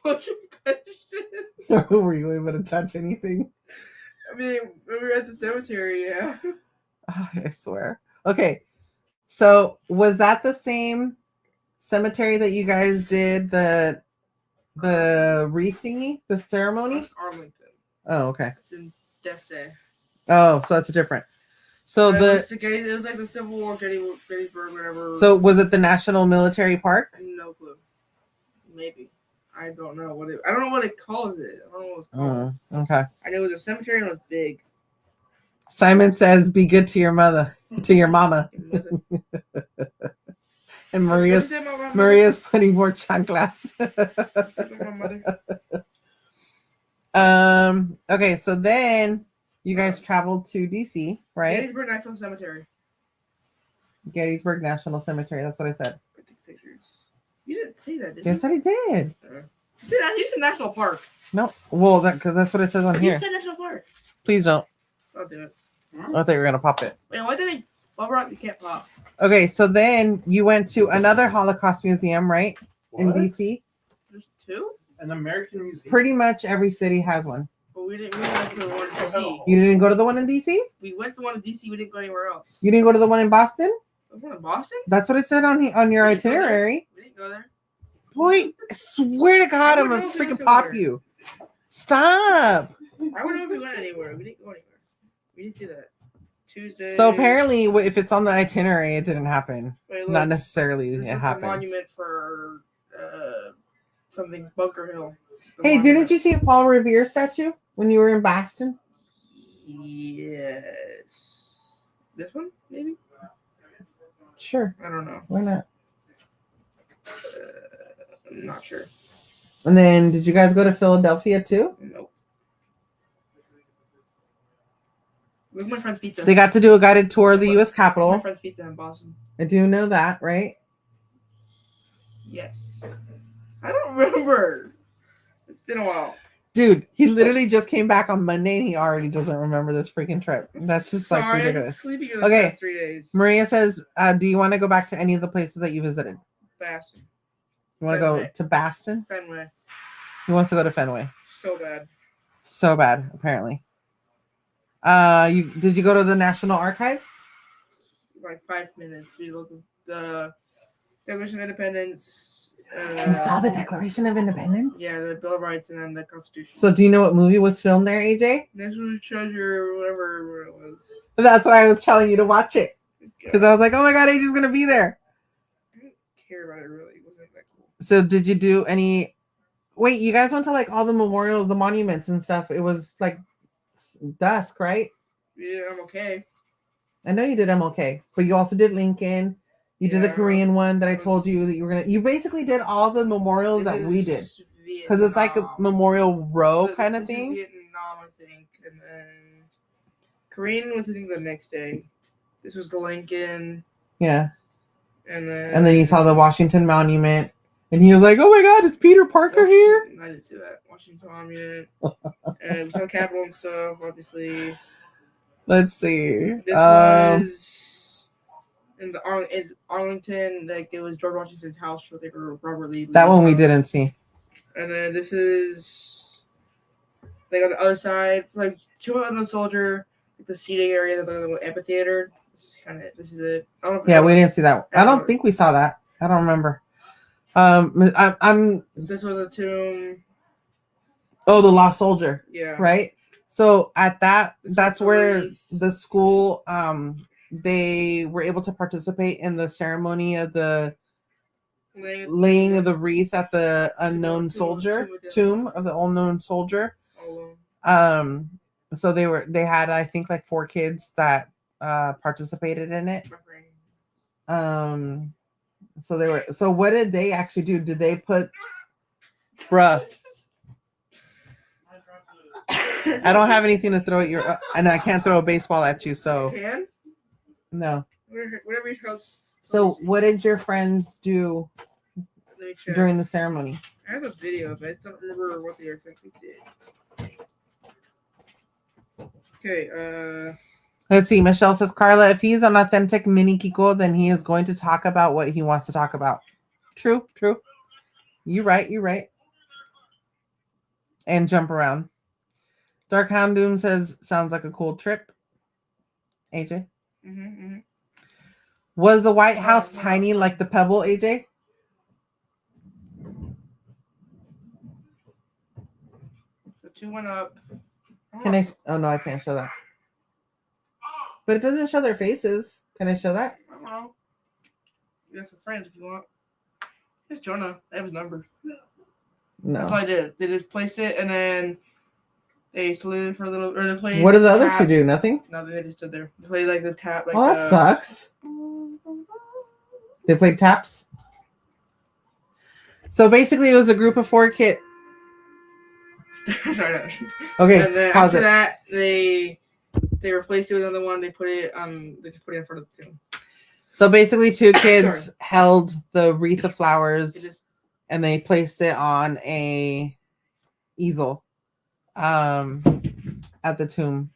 What's your question? Were you able to touch anything? I mean, when we were at the cemetery, yeah. Oh, I swear. Okay, so was that the same cemetery that you guys did the wreath thingy, the ceremony? That's Arlington. Oh, okay. It's in Deseas. Oh, so that's different. So It was like the Civil War, Gettysburg, whatever. So was it the National Military Park? No clue. Maybe. I don't know what it. I don't know what it calls it. I don't know what it's called. Okay. I knew it was a cemetery and it was big. Simon says, "Be good to your mother, to your mama." And Maria's putting more chanclas. Okay, so then you guys traveled to DC, right? Gettysburg National Cemetery. Gettysburg National Cemetery. That's what I said. I took pictures. You didn't say that, did you? Yes, I did. You said National Park. No, well, because that's what it says on You here. said National Park. Please don't. I'll do it. I thought you were gonna pop it. Wait, why did I? Well, you can't pop. Okay, so then you went to another Holocaust museum, right? In What? DC. There's two? An American museum. Pretty much every city has one. But we went to the one in DC. You didn't go to the one in DC? We went to the one in DC. We didn't go anywhere else. You didn't go to the one in Boston? Was one in Boston? That's what it said on your We didn't go there. itinerary. We didn't go there. Boy, I swear to God, I I'm would gonna know if we freaking went pop somewhere. you. Stop. I don't know if we went anywhere. We didn't go anywhere. We didn't do that. Tuesday. So apparently, if it's on the itinerary, it didn't happen. Wait, look, Not necessarily this it is the happened. monument for something Bunker Hill. The Hey, monument. didn't you see a Paul Revere statue when you were in Boston? Yes. This one, maybe? Sure. I don't know. Why not? I'm not sure. And then, did you guys go to Philadelphia too? Nope. Look at my friend's pizza. They got to do a guided tour of the U.S. My Capitol. friend's pizza in Boston. I do know that, right? Yes. I don't remember. It's been a while. Dude, he literally just came back on Monday and he already doesn't remember this freaking trip. That's just like Sorry, I've been ridiculous. sleeping for the Okay. past 3 days. Maria says, do you want to go back to any of the places that you visited? Boston. You want to go Fenway. to Boston? Fenway. He wants to go to Fenway. So bad. So bad, apparently. Did you go to the National Archives? Like 5 minutes. We looked at the Declaration of Independence. You saw the Declaration of Independence? Yeah, the Bill of Rights and then the Constitution. So do you know what movie was filmed there, AJ? National Treasure, or whatever it was. That's why I was telling you to watch it. Because I was like, oh my God, AJ's going to be there. I didn't care about it really. It wasn't that cool. So did you do any... Wait, you guys went to like all the memorials, the monuments and stuff. It was like dusk, right? Yeah, I'm okay. I know you did MLK, but you also did Lincoln. You did the Yeah, Korean one that I that told you was- that you were going to... You basically did all the memorials that we did. This is Because it's like a Vietnam. memorial row This kind of is thing. Vietnam, I think, and then Korean was I think the next day. This was the Lincoln, Yeah. and then And then you saw the Washington Monument. And he was like, oh my God, is Peter Parker here? I didn't see that Washington Monument, and we saw the Capitol and stuff. Obviously, Let's see. this was in the Arlington. Like it was George Washington's house. So they were Robert Lee. That one we house. didn't see. And then this is like on the other side, it's like two on the soldier, like the seating area, the little amphitheater. This is it. I don't know if Yeah, you we know. didn't see that. I don't think we saw that. I don't remember. I'm. This was a tomb. Oh, the lost soldier. Yeah. Right. So at that, This that's was the where wreath. the school, they were able to participate in the ceremony of the laying of the wreath at the unknown soldier tomb of the unknown soldier. So they had, I think, like 4 kids that participated in it. So what did they actually do? Did they put, bruh? I don't have anything to throw at your, and I can't throw a baseball at you. So You can? no. Whatever you helps. So what did your friends do during the ceremony? I have a video, but I don't remember what they exactly did. Okay, Let's see. Michelle says, Karla, if he's an authentic mini Kiko, then he is going to talk about what he wants to talk about. True. You're right. And jump around. Dark Hound Doom says, sounds like a cool trip. AJ? Was the White House tiny like the Pebble, AJ? So 2 went up. Can I? Oh, no, I can't show that. But it doesn't show their faces. Can I show that? I don't know. You got some friends if you want. Here's Jonah. I have his number. That's all No. I did. They just placed it and then they saluted for a little, or they played. What did the other 2 taps. do? Nothing? No, they just stood there. They played like the tap. Like Oh, that sucks. They played taps? So basically, it was a group of 4 kids. Sorry. No. Okay, And then pause after it. that, they replaced it with another one. They put it on. They just put it in front of the tomb. So basically, 2 kids Sorry. held the wreath of flowers They just and they placed it on a easel at the tomb.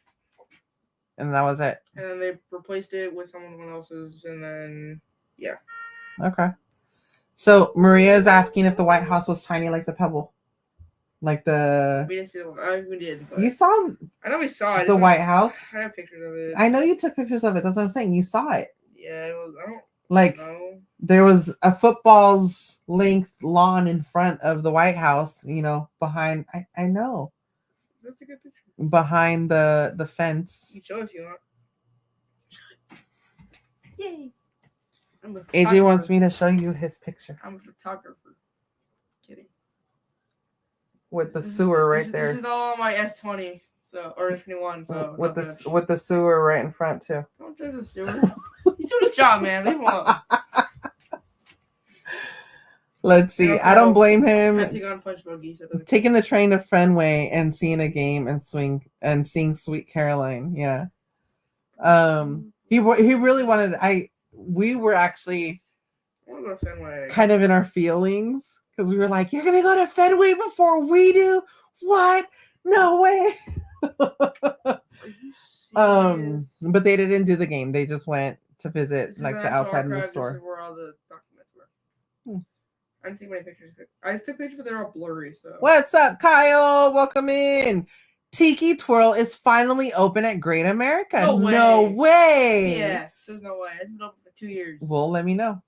And that was it. and then they replaced it with someone else's, and then Okay. So Maria is asking if the White House was tiny like the Pebble. Like the... we didn't see the. We did. But You saw I know we saw it. the White House? I have pictures of it. I know you took pictures of it. That's what I'm saying. You saw it. Yeah, it was. I don't Like, know. there was a football's length lawn in front of the White House, behind... I know. That's a good picture. Behind the fence. You can show it if you want. Yay! I'm a AJ photographer. wants me to show you his picture I'm a photographer. Kidding. with the This is- sewer right this there. This is all on my S20, or S21. So with not bad. the sewer right in front too. Don't judge the sewer. He's doing his job, man. Leave him alone. Let's see. I don't blame him. Pentagon punch buggy. So it doesn't- Taking the train to Fenway and seeing a game and seeing Sweet Caroline. Yeah. He really wanted. We were actually I want to go to Fenway. kind of in our feelings because we were like, "You're gonna go to Fenway before we do? What? No way!" Are you serious? But they didn't do the game. They just went to visit This is like an the actual outside of the archive. This store. is where all the documents were. Hmm. I didn't take many pictures. I took pictures, but they're all blurry. So What's up, Kyle? Welcome in. Tiki Twirl is finally open at Great America. No way. yes, there's no way. It's been open for 2 years. Well, let me know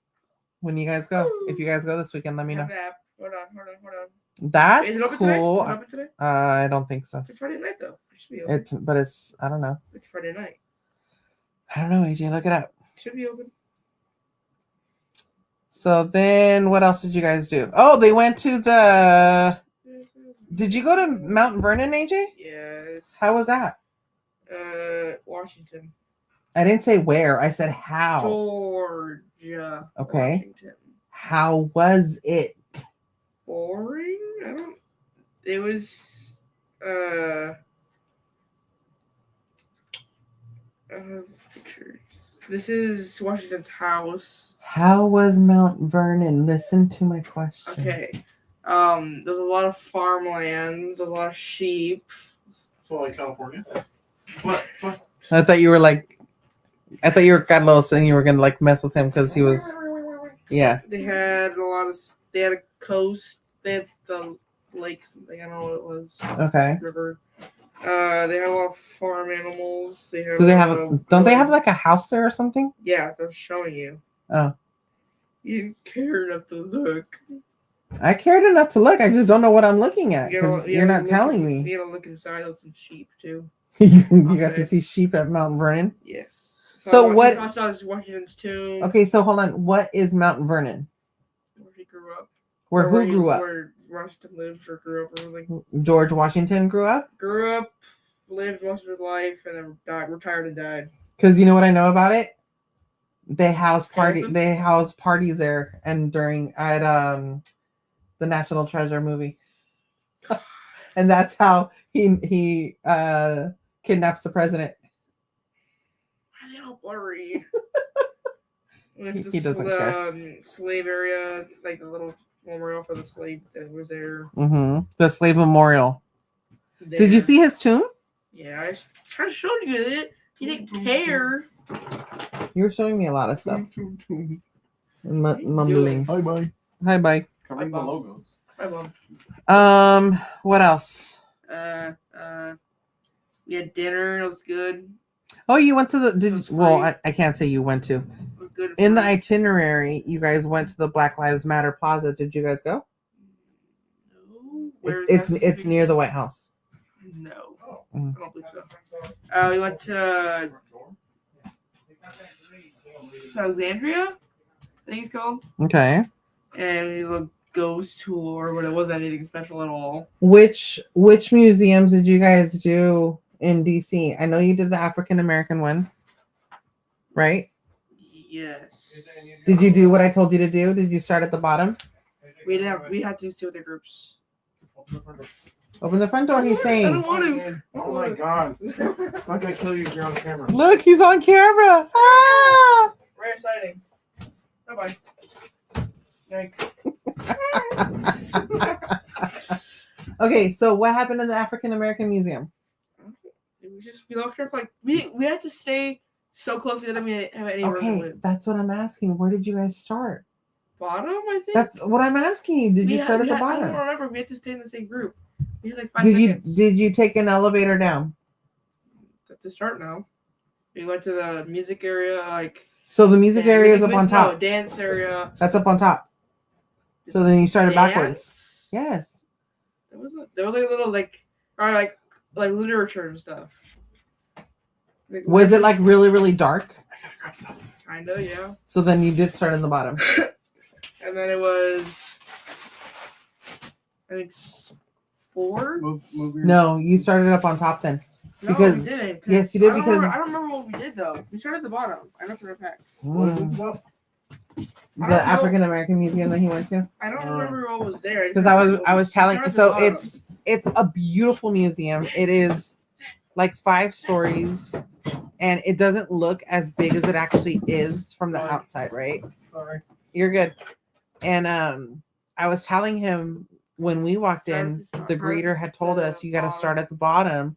when you guys go. If you guys go this weekend, let me know. Have an app. Hold on. That's Is it open today? cool. Is it open today? I don't think so. It's a Friday night though. It should be open. It's I don't know. It's Friday night. I don't know, AJ. Look it up. It should be open. So then, what else did you guys do? Oh, they went to the. Did you go to Mount Vernon, AJ? Yes. How was that? Washington. I didn't say where. I said how. Georgia. Okay. Washington. How was it? Boring? I don't. It was. Pictures. This is Washington's house. How was Mount Vernon? Listen to my question. Okay. There's a lot of farmland. There's a lot of sheep. So like California. What? I thought you were Carlos and you were gonna like mess with him because he was. Yeah. They had a lot of. They had a coast. They had the lake something. I don't know what it was. Okay. River. They have a lot of farm animals. They have. Do they have? Don't they have like a house there or something? Yeah, they're showing you. Oh. You didn't care enough to look. I cared enough to look. I just don't know what I'm looking at because you're not telling me. You gotta look inside with some sheep too. you got to see sheep at Mount Vernon. Yes. So what? I saw Washington's tomb. Okay, so hold on. What is Mount Vernon? Where he grew up. Where who grew up? Where Washington lived or grew up or something. George Washington grew up. Lived most of his life, and then died. Retired and died. Because you know what I know about it? They house parties there, and during at the National Treasure movie, and that's how he kidnaps the president. Why are they all blurry? He doesn't care. Slave area, like the little memorial for the slave that was there. Mm-hmm. The slave memorial. There. Did you see his tomb? Yeah, I tried to show you it. You didn't care. You were showing me a lot of stuff. Mumbling. Hi, bye. Hi, bye. Covering the logos. Hi, Mom. What else? We had dinner. It was good. Oh, you went to the I can't say you went to. It was good. In the itinerary, you guys went to the Black Lives Matter Plaza. Did you guys go? No. It's near the White House. No. Mm. I don't believe so. We went to Alexandria, I think it's called. Okay. And we did a ghost tour, but it wasn't anything special at all. Which museums did you guys do in DC? I know you did the African American one, right? Yes. Did you do what I told you to do? Did you start at the bottom? We had to do other groups. Open the front door, he's saying. I don't want to. Oh my god. It's not gonna kill you if you're on camera. Look, he's on camera. Ah! Rare exciting. Bye-bye. Yikes. Okay, so what happened in the African American Museum? We looked up like we had to stay so close to them. We didn't have anywhere to Okay, live. that's what I'm asking. Where did you guys start? Bottom, I think. That's what I'm asking you. Did you start at the I bottom? don't remember. We had to stay in the same group. We had like 5 seconds. Did you take an elevator down? That's to start now. We went to the music area, like. So the music area is up on top. No, dance area. That's up on top. So then you started backwards. Yes. There was like a little like literature and stuff. Like, was it like really, really dark? I gotta grab stuff. Kinda, yeah. So then you did start in the bottom. And then it was, I think, sports. No, you started up on top then. No, Because we didn't. yes, you did I because don't remember what we did though. We started at the bottom. I don't remember back. What is this about? The African American Museum that he went to. I don't remember what was there. Because I was telling. So it's a beautiful museum. It is like 5 stories, and it doesn't look as big as it actually is from the outside. Right? Sorry. You're good. And I was telling him when we walked in, the greeter had told us you got to start at the bottom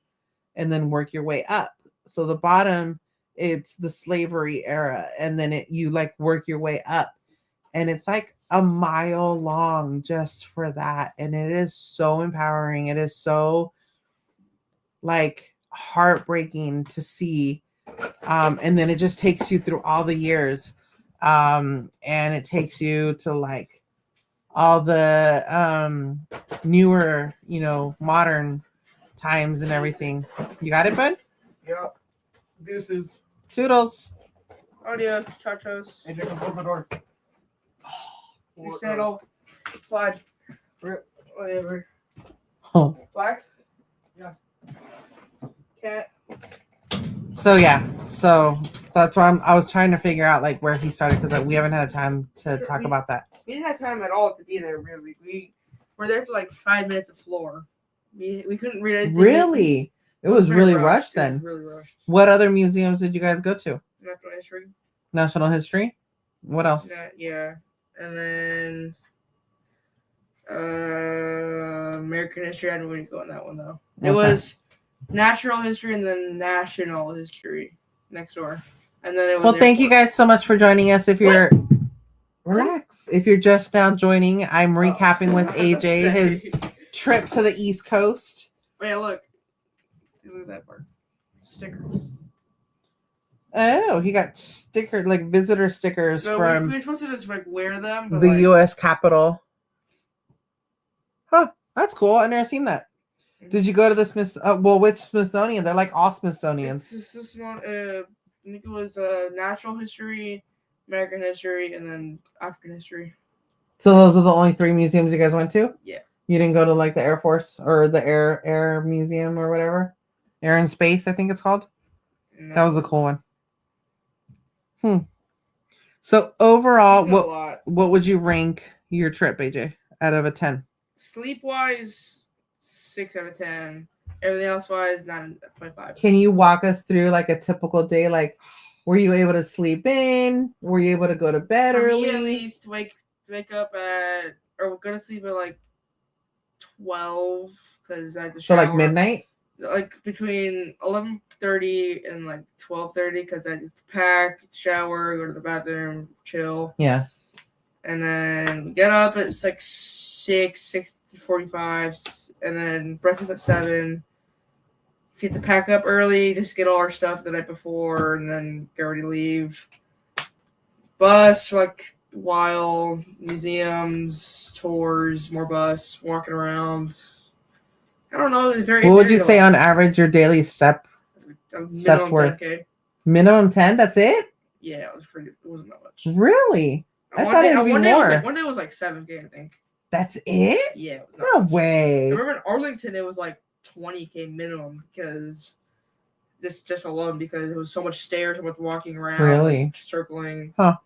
and then work your way up. So the bottom, it's the slavery era, and then you like work your way up, and it's like a mile long just for that, and it is so empowering. It is so like heartbreaking to see, and then it just takes you through all the years, and it takes you to like all the newer, modern times and everything. You got it, bud? Yeah. Deuces. Toodles. Adios, chachos. AJ, come close the door. Your sandal. Slide. Rip. Whatever. Oh. Black? Yeah. Cat. So that's why I was trying to figure out like where he started, because we haven't had time to talk about that. We didn't have time at all to be there, really. We were there for like 5 minutes of floor. We couldn't read anything. Really? It was really rushed then. It was really rushed. What other museums did you guys go to? Natural history. National History? What else? Yeah. And then American history. I didn't really go on that one though. It was natural history and then national history next door. And then it was. Well, thank you guys so much for joining us. If you're relax. If you're just now joining, I'm recapping with AJ trip to the East Coast. Wait, look. Look at that part. Stickers. Oh, he got visitor stickers So from we're supposed to just like wear them. But the like, U.S. Capitol. Huh, that's cool. I've never seen that. Did you go to the which Smithsonian? They're like all Smithsonians. It's just one. I think it was natural history, American history, and then African history. So those are the only 3 museums you guys went to? Yeah. You didn't go to like the Air Force or the Air Museum or whatever? Air and Space, I think it's called. No. That was a cool one. So overall, what would you rank your trip, AJ, out of a 10? Sleep wise, 6 out of 10. Everything else wise, 9.5. Can you walk us through like a typical day? Like, were you able to sleep in? Were you able to go to bed For early? me, at least, wake up or go to sleep at like 12 because I had to So shower. like midnight? Like between 11:30 and like 12:30 because I had to pack, shower, go to the bathroom, chill. Yeah. And then we get up at like 6:45, and then breakfast at 7. If you have to pack up early, just get all our stuff the night before, and then get ready to leave. Bus, like while museums, tours, more bus, walking around. I don't know. It's very. What would you say on average your daily steps were? 10K. Minimum 10? That's it? Yeah, it was pretty. It wasn't that much. Really? I thought it would be more. One day was like 7K, I think. That's it? Yeah. No way. I remember in Arlington it was like 20K minimum because just alone because it was so much stairs, so much walking around, Really? circling. Huh.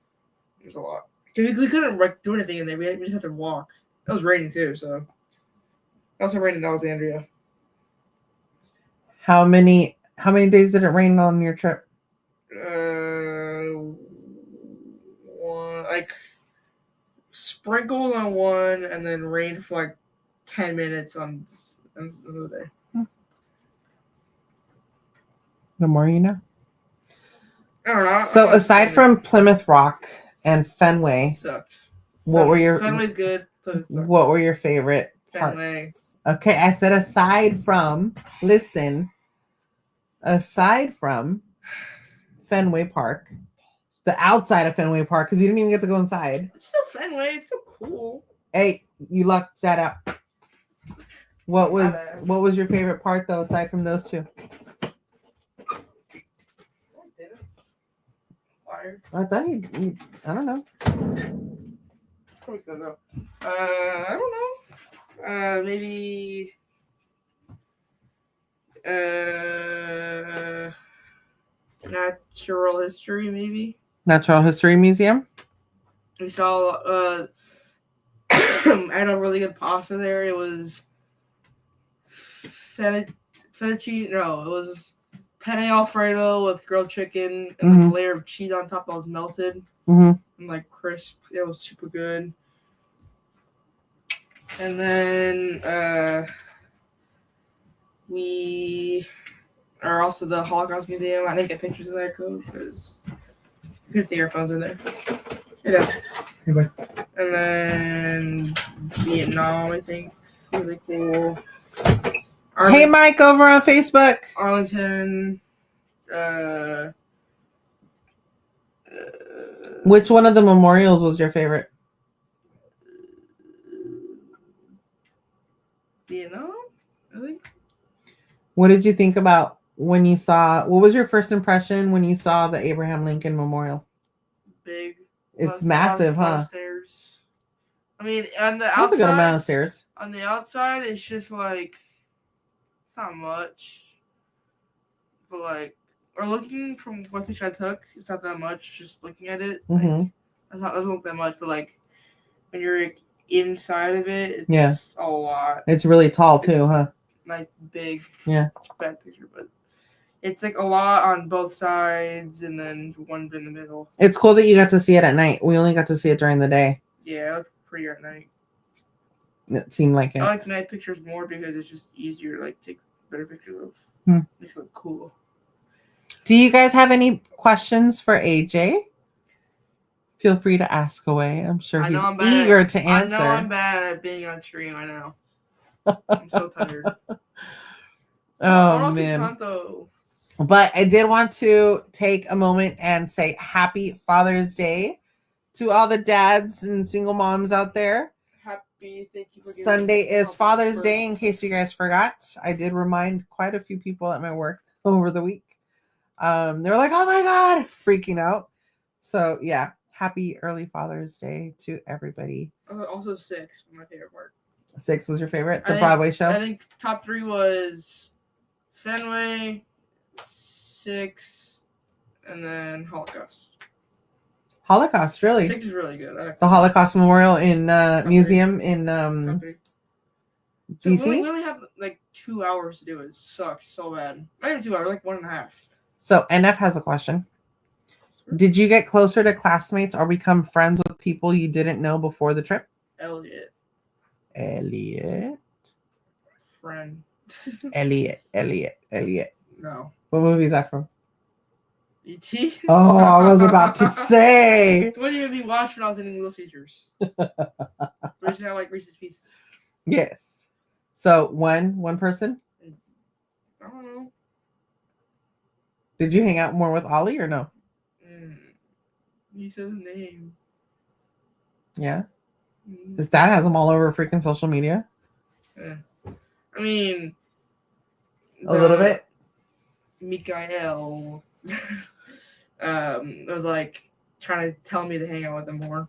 It was a lot. We couldn't like do anything in there. We just had to walk. It was raining too, so. It also rained in Alexandria. How many days did it rain on your trip? One, like sprinkled on one, and then rained for like 10 minutes on another day. The more you know. I don't know. So aside from Plymouth Rock and Fenway, sucked. What were your good? What were your favorite Fenway. parts? Okay, I said aside from Fenway Park, the outside of Fenway Park, because you didn't even get to go inside. It's still Fenway. It's so cool. Hey, you lucked that out. What was your favorite part though, aside from those two? I thought you I don't know. I don't know. Maybe. Natural history, maybe. Natural History Museum. We saw. I had a really good pasta there. It was fettuccine. No, it was penne alfredo with grilled chicken and like a layer of cheese on top that was melted and like crisp. It was super good. And then we are also the Holocaust Museum. I didn't get pictures of that because we put the earphones in there. Anyway. And then Vietnam, I think, really cool. Hey, Mike, over on Facebook. Arlington. Which one of the memorials was your favorite? Vietnam, I think. What did you think about when you saw? What was your first impression when you saw the Abraham Lincoln Memorial? Big. It's massive, huh? Stairs. I mean, on the That's outside. a good amount of stairs. On the outside, it's just like not much, but like, or looking from what picture I took, it's not that much. Just looking at it, like, it doesn't look that much. But like, when you're inside of it, it's a lot. It's really tall too, huh? Like big. Yeah. It's a bad picture, but it's like a lot on both sides, and then one in the middle. It's cool that you got to see it at night. We only got to see it during the day. Yeah, it looked prettier at night. It seemed like it. I like night pictures more because it's just easier to like take better pictures of. Makes it look cool. Do you guys have any questions for AJ? Feel free to ask away. I'm sure he's eager to answer. I know I'm bad at being on stream. I know. I'm so tired. Oh man. But I did want to take a moment and say happy Father's Day to all the dads and single moms out there. Happy, thank you for giving Sunday me is something Father's first. Day, in case you guys forgot. I did remind quite a few people at my work over the week. They're like, oh my God, freaking out. So yeah, happy early Father's Day to everybody. Also 6, my favorite part. 6 was your favorite? The I think- Broadway show? I think top 3 was Fenway, 6, and then Holocaust. Holocaust, really? 6 is really good. I like The Holocaust Memorial in Top museum in top 3. So DC? we only have like 2 hours to do it. It sucks so bad. Not even 2 hours, like 1.5. So NF has a question. Did you get closer to classmates or become friends with people you didn't know before the trip? Elliot. Friend. Elliot. No. What movie is that from? E.T.? Oh, I was about to say. What do you be watched when I was in English teachers? Version I like Reese's Pieces. Yes. So one person? I don't know. Did you hang out more with Ollie or no? You said the name. Yeah. Mm. His dad has them all over freaking social media. I mean, A little bit. Mikael was like trying to tell me to hang out with him more.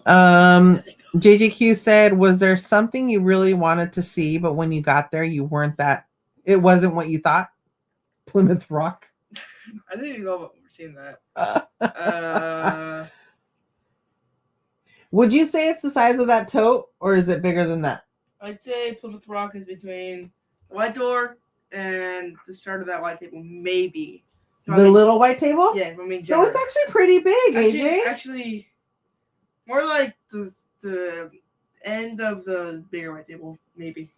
JJQ said, was there something you really wanted to see, but when you got there, it wasn't what you thought? Plymouth Rock. I didn't even know about seeing that. Would you say it's the size of that tote, or is it bigger than that? I'd say Plymouth Rock is between the white door and the start of that white table, maybe. The little white table? Yeah, I mean, so it's actually pretty big, AJ. Actually, more like the end of the bigger white table, maybe.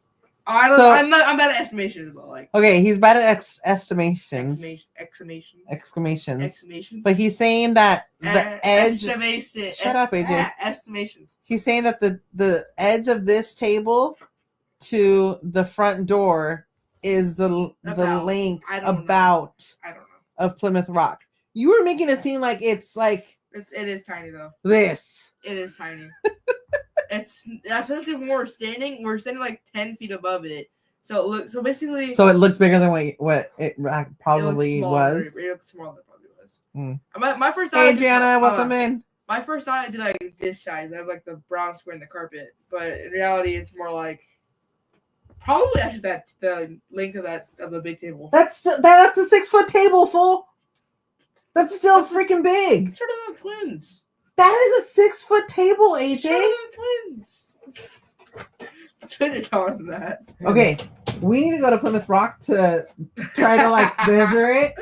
I'm bad at estimations, but like. Okay, he's bad at estimations. Exclamations. But he's saying that the edge. Shut up, AJ. Estimations. He's saying that the edge of this table to the front door is the length I don't know. Of Plymouth Rock. You were making it seem like it's like it is tiny though. This. It is tiny. I feel like we're standing like 10 feet above it. So it looks bigger than what it probably was. It looks smaller than it probably was. Mm. My first thought. Hey, Adriana, welcome in. My first thought I'd do like this size. I have like the brown square in the carpet, but in reality, it's more like probably actually the length of the big table. That's a 6-foot table, fool. That's still freaking big. Shorter than the twins. That is a 6-foot table, AJ. Shorter than the twins. The twins are taller than that. Okay, we need to go to Plymouth Rock to try to like measure it,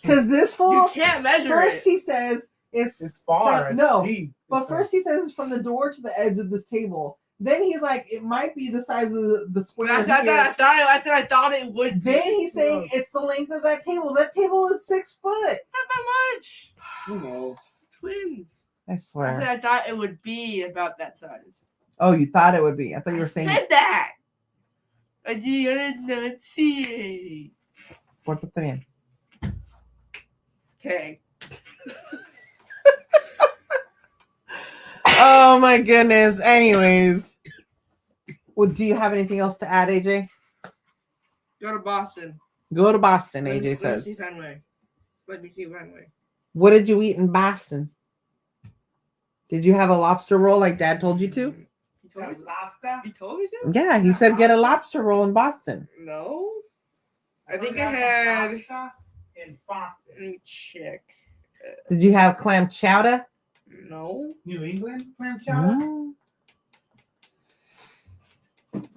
because this fool. You can't measure it. First he says it's far. No, deep. but first he says it's from the door to the edge of this table. Then he's like, it might be the size of the square. I thought it would be. Then he's saying it's the length of that table. That table is 6 foot. Not that much. Who knows? I Twins. swear. I thought it would be about that size. Oh, you thought it would be. I thought you were saying. Said that. I did not see. Pórtate bien. Okay. Oh my goodness. Anyways. Well, do you have anything else to add, AJ? Go to Boston. Go to Boston, AJ AJ says. Let me see Fenway. What did you eat in Boston? Did you have a lobster roll like Dad told you to? He told me to? Yeah, he said get a lobster roll in Boston. No. I think I had. In Boston. Let me check. Did you have clam chowder? No. New England clam chowder? No.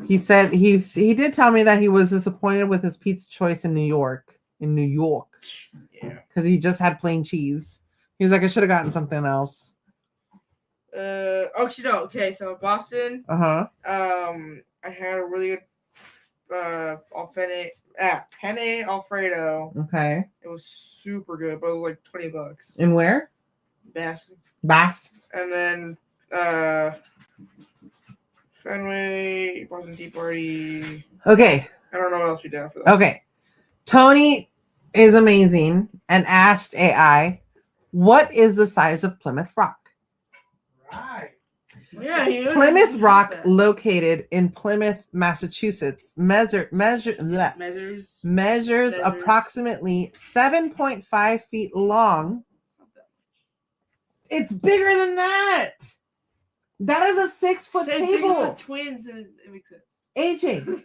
He said he did tell me that he was disappointed with his pizza choice in New York. Yeah. Because he just had plain cheese. He was like, I should have gotten something else. Actually, no. Okay, so Boston. Uh-huh. I had a really good penne Alfredo. Okay. It was super good, but it was like $20. And where? Boston. Bass. And then Fenway, Boston Tea Party. Okay. I don't know what else we did after that. Okay. Tony is amazing and asked AI, what is the size of Plymouth Rock? Right. Yeah, Plymouth Rock, located in Plymouth, Massachusetts, measures approximately 7.5 feet long. It's bigger than that. That is a 6-foot table. The twins, and it makes sense. AJ,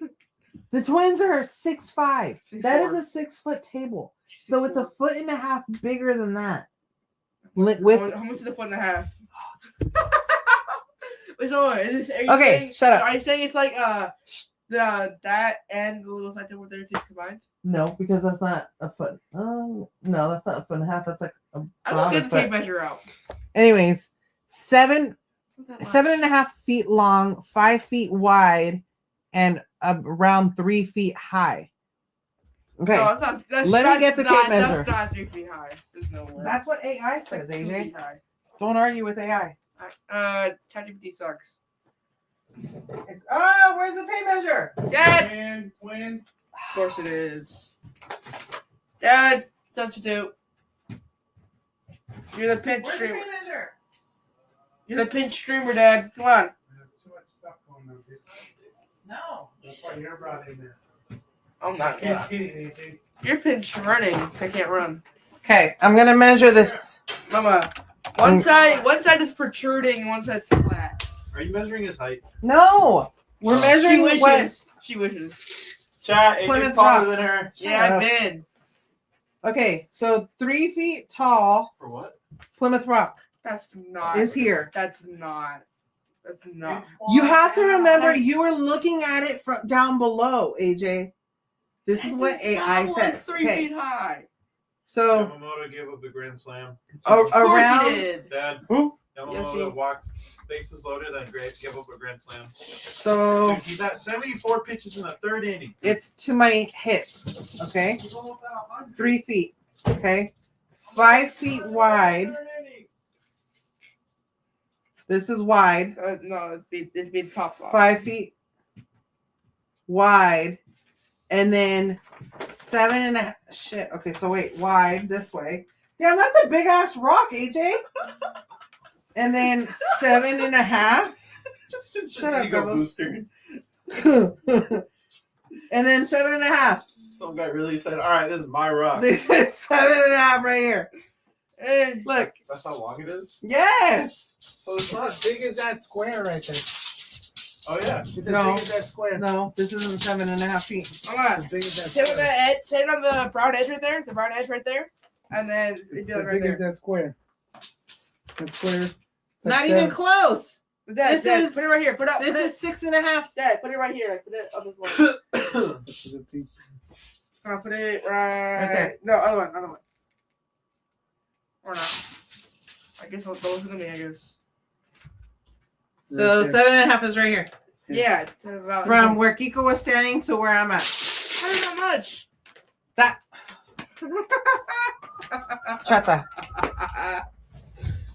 the twins are 6'5". That is 6'4". a 6-foot table. So it's a 6'4". foot and a half bigger than that. How much is a foot and a half? Wait, so are you Okay, saying, shut up. Are you saying it's like that and the little side table there just combined? No, because that's not a foot. Oh, no, that's not a foot and a half. That's like a I don't broader get the tape foot. measure out. Anyways, Not that much. 7.5 feet long, 5 feet wide, and around 3 feet high. Okay, No, that's not. Let me get the tape measure. That's not 3 feet high. There's no way. that's what AI It's like says, 2 AJ. feet high. Don't argue with AI. ChatGPT sucks. Oh, where's the tape measure? Dad! When? Of course it is. Dad, substitute. You're the pinch Where's the streamer. tape measure? You're the pinch streamer, Dad. Come on. Too much stuff going on this side. No. That's why you're brought in there. I'm not. Can't get anything. You're pinch running. I can't run. Okay, I'm gonna measure this. Mama, one side is protruding, one side's flat. Are you measuring his height? No, we're measuring She what. wishes. She wishes. Chat, Plymouth AJ's taller Rock. than her. Yeah, up. I've been. Okay, so 3 feet tall For what? Plymouth Rock That's not. is here. That's not. That's not. You have to remember, That's- you were looking at it from down below, AJ. This is what AI It's not like says. 3 Okay, feet high. so Yamamoto gave up the grand slam. Of course around. he did. Dad, Who? Yamamoto Yoshi. walked bases loaded, then gave up a grand slam. So Dude, he's at 74 pitches in the third inning. it's to my hip. Okay, He's almost at 100. 3 feet. Okay, 5 feet wide. Third inning. This is wide. No, it's being top off. 5 feet wide, and then 7.5. Shit. Okay, so wait, wide this way. Damn, that's a big ass rock, AJ. And then 7.5. Shut up, Ego Bubbles. booster. And then 7.5. Some guy really said, "All right, this is my rock." This is 7.5 right here. Eh, Look. That's how long it is. Yes. So it's not as big as that square right there. Oh yeah. It's as No. big as that square. No, this isn't 7.5 feet. Come on. It's as big as that Sit on square. the edge. Sit on the brown edge right there. The brown edge right there. And then it'd It's be as like right big as there. that square. That square. it's like Not even 7. close. Dad, This Dad, is- put it right here. Put it. This put is 6.5. Dad, put it right here. Like, put it on this one. This is a thing. I'll put it right there. No, other one. Or not. I guess I'll go with me, I guess. So Right there. 7.5 is right here. Yeah, it's about From where Kiko was standing to where I'm at. How is that much? That chata.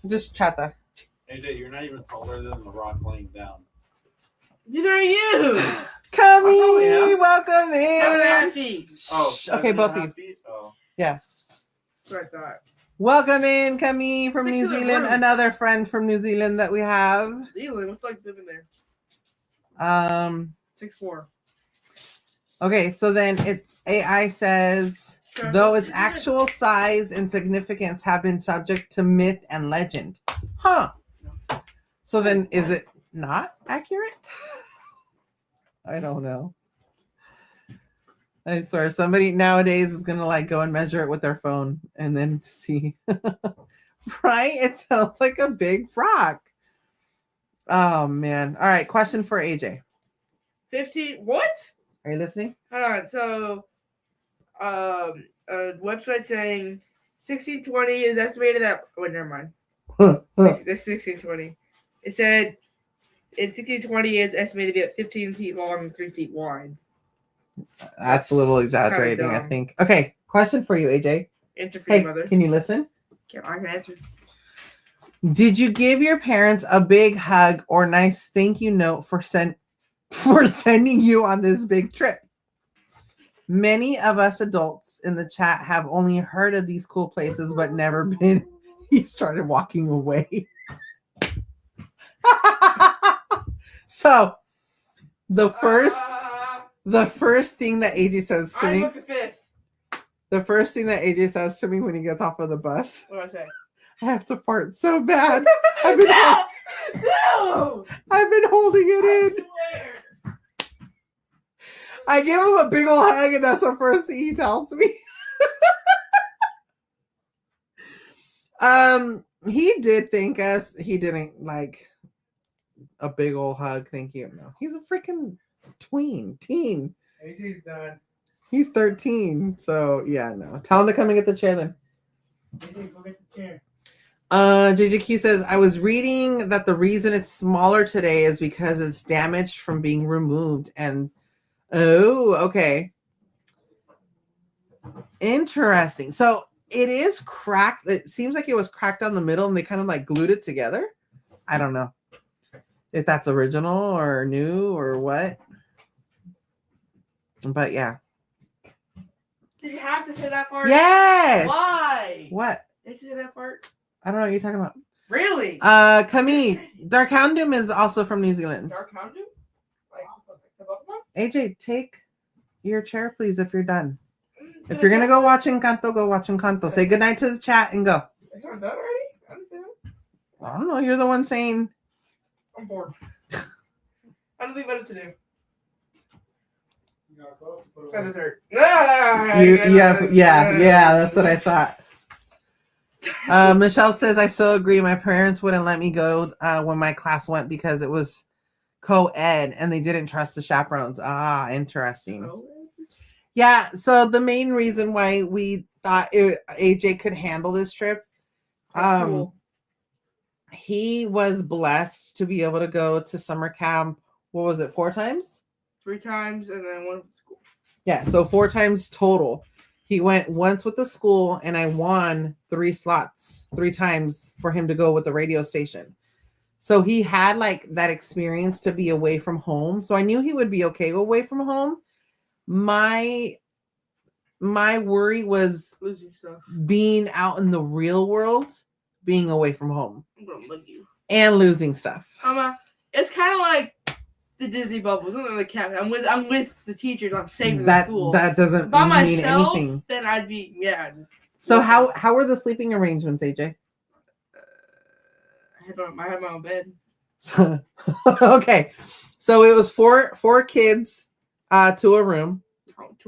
Just chata. AJ, you're not even taller than the rock laying down. Neither are you. Camille, am. welcome 7.5 in. feet. Oh, Okay, both 7.5 feet. feet? Oh. That's what I thought. Welcome in, Camille from Stick New to the Zealand. room. Another friend from New Zealand that we have. Zealand, what's like living there? 6'4". Okay, so then AI says, though its actual size and significance have been subject to myth and legend. Huh. So then is it not accurate? I don't know. I swear somebody nowadays is gonna like go and measure it with their phone and then see. Right? It sounds like a big rock. Oh man. All right, question for AJ. 15. What? Are you listening? Hold on. So, a website saying 1620 is estimated at. Oh, never mind. That's 1620. It said in 1620 is estimated to be at 15 feet long and 3 feet wide. That's a little That's kinda exaggerating, I dumb. think. Okay, question for you, AJ. Answer for your Hey, mother. can you listen? I can answer. Did you give your parents a big hug or nice thank you note for sending you on this big trip? Many of us adults in the chat have only heard of these cool places but never been. He started walking away. So the first thing that AJ says to me, the first thing that AJ says to me when he gets off of the bus, What do I say? I have to fart so bad. I've been holding it in. I give him a big old hug, and that's the first thing he tells me. He did thank us. He didn't like a big old hug. Thank you. No, he's a freaking teen. AJ's done. He's 13. So yeah, no. Tell him to come and get the chair then. AJ, go get the chair. JJQ says, I was reading that the reason it's smaller today is because it's damaged from being removed. And oh, okay. Interesting. So it is cracked. It seems like it was cracked down the middle and they kind of like glued it together. I don't know if that's original or new or what. But yeah. Did you have to say that part? Yes. Why? What? Did you say that part? I don't know what you're talking about. Really? Camille, Dark Houndoom is also from New Zealand. Dark Houndoom? Like the Pokemon? AJ, take your chair, please, if you're done. If you're going to go watch Encanto, go watch Encanto. Say goodnight to the chat and go. Is that done already? I didn't say that. I don't know. You're the one saying. I'm bored. I don't think better to do. That is hurt. Yeah, that's what I thought. Michelle says, I so agree. My parents wouldn't let me go when my class went because it was co-ed and they didn't trust the chaperones. Ah, interesting. Yeah, so the main reason why we thought AJ could handle this trip, Cool. he was blessed to be able to go to summer camp. What was it, 4 times? 3 times and then 1 with the school. Yeah, so 4 times total. He went once with the school, and I won 3 slots 3 times for him to go with the radio station. So he had like that experience to be away from home. So I knew he would be okay away from home. My worry was Losing stuff. being out in the real world, being away from home, I'm gonna love you. and losing stuff. It's kind of like the Disney bubble. It's not the cap. I'm with the teachers. I'm saving That the school. that doesn't By mean myself, anything. then I'd be So how were the sleeping arrangements, AJ? I had my own bed. So, okay, so it was four kids to a room,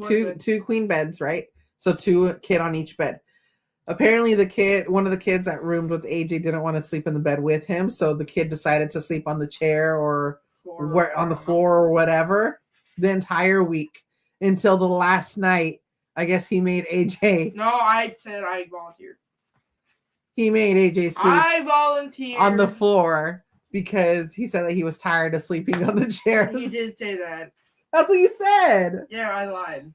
two queen beds, right? So 2 kid on each bed. Apparently one of the kids that roomed with AJ didn't want to sleep in the bed with him, so the kid decided to sleep on the chair or on the floor or whatever the entire week until the last night. I guess he made AJ. No, I said I volunteered. He made AJ sleep I volunteered on the floor because he said that he was tired of sleeping on the chairs. He did say that. That's what you said. Yeah, I lied.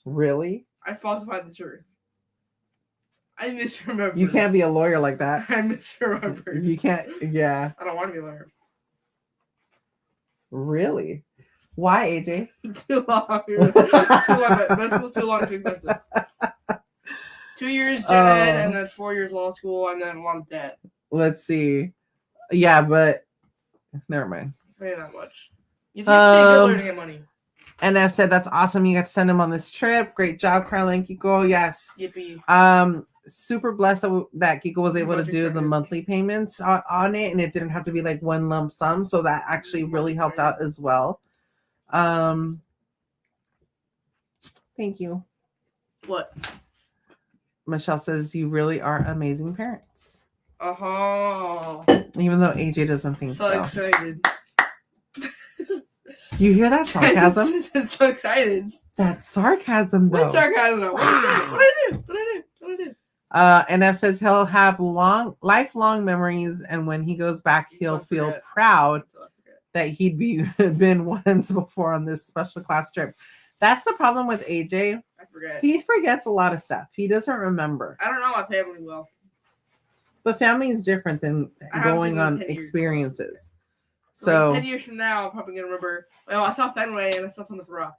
Really? I falsified the truth. I misremembered. You can't be a lawyer like that. I misremembered. You can't. Yeah. I don't want to be a lawyer. Really? Why, AJ? Too long. Med school's too long, too expensive. 2 years gen ed and then 4 years law school and then a lot of debt. Let's see. Yeah, but never mind. Pay that much. You think good learning and money. And I've said that's awesome. You got to send him on this trip. Great job, Karla and Kiko. Yes. Yippee. Super blessed that Kiko was able to do the monthly payments on it, and it didn't have to be like one lump sum. So that actually really helped out as well. Thank you. What? Michelle says you really are amazing parents. Uh-huh. Even though AJ doesn't think so. So excited. You hear that sarcasm? I'm so excited. That's sarcasm, though. What sarcasm? Wow. What did I do? And F says he'll have lifelong memories, and when he goes back, he'll feel proud that he'd been once before on this special class trip. That's the problem with AJ. I forget. He forgets a lot of stuff. He doesn't remember. I don't know my family well. But family is different than I haven't going seen them in on 10 years. experiences. So So 10 years from now, I'm probably gonna remember. Oh, I saw Fenway and I saw Plymouth Rock.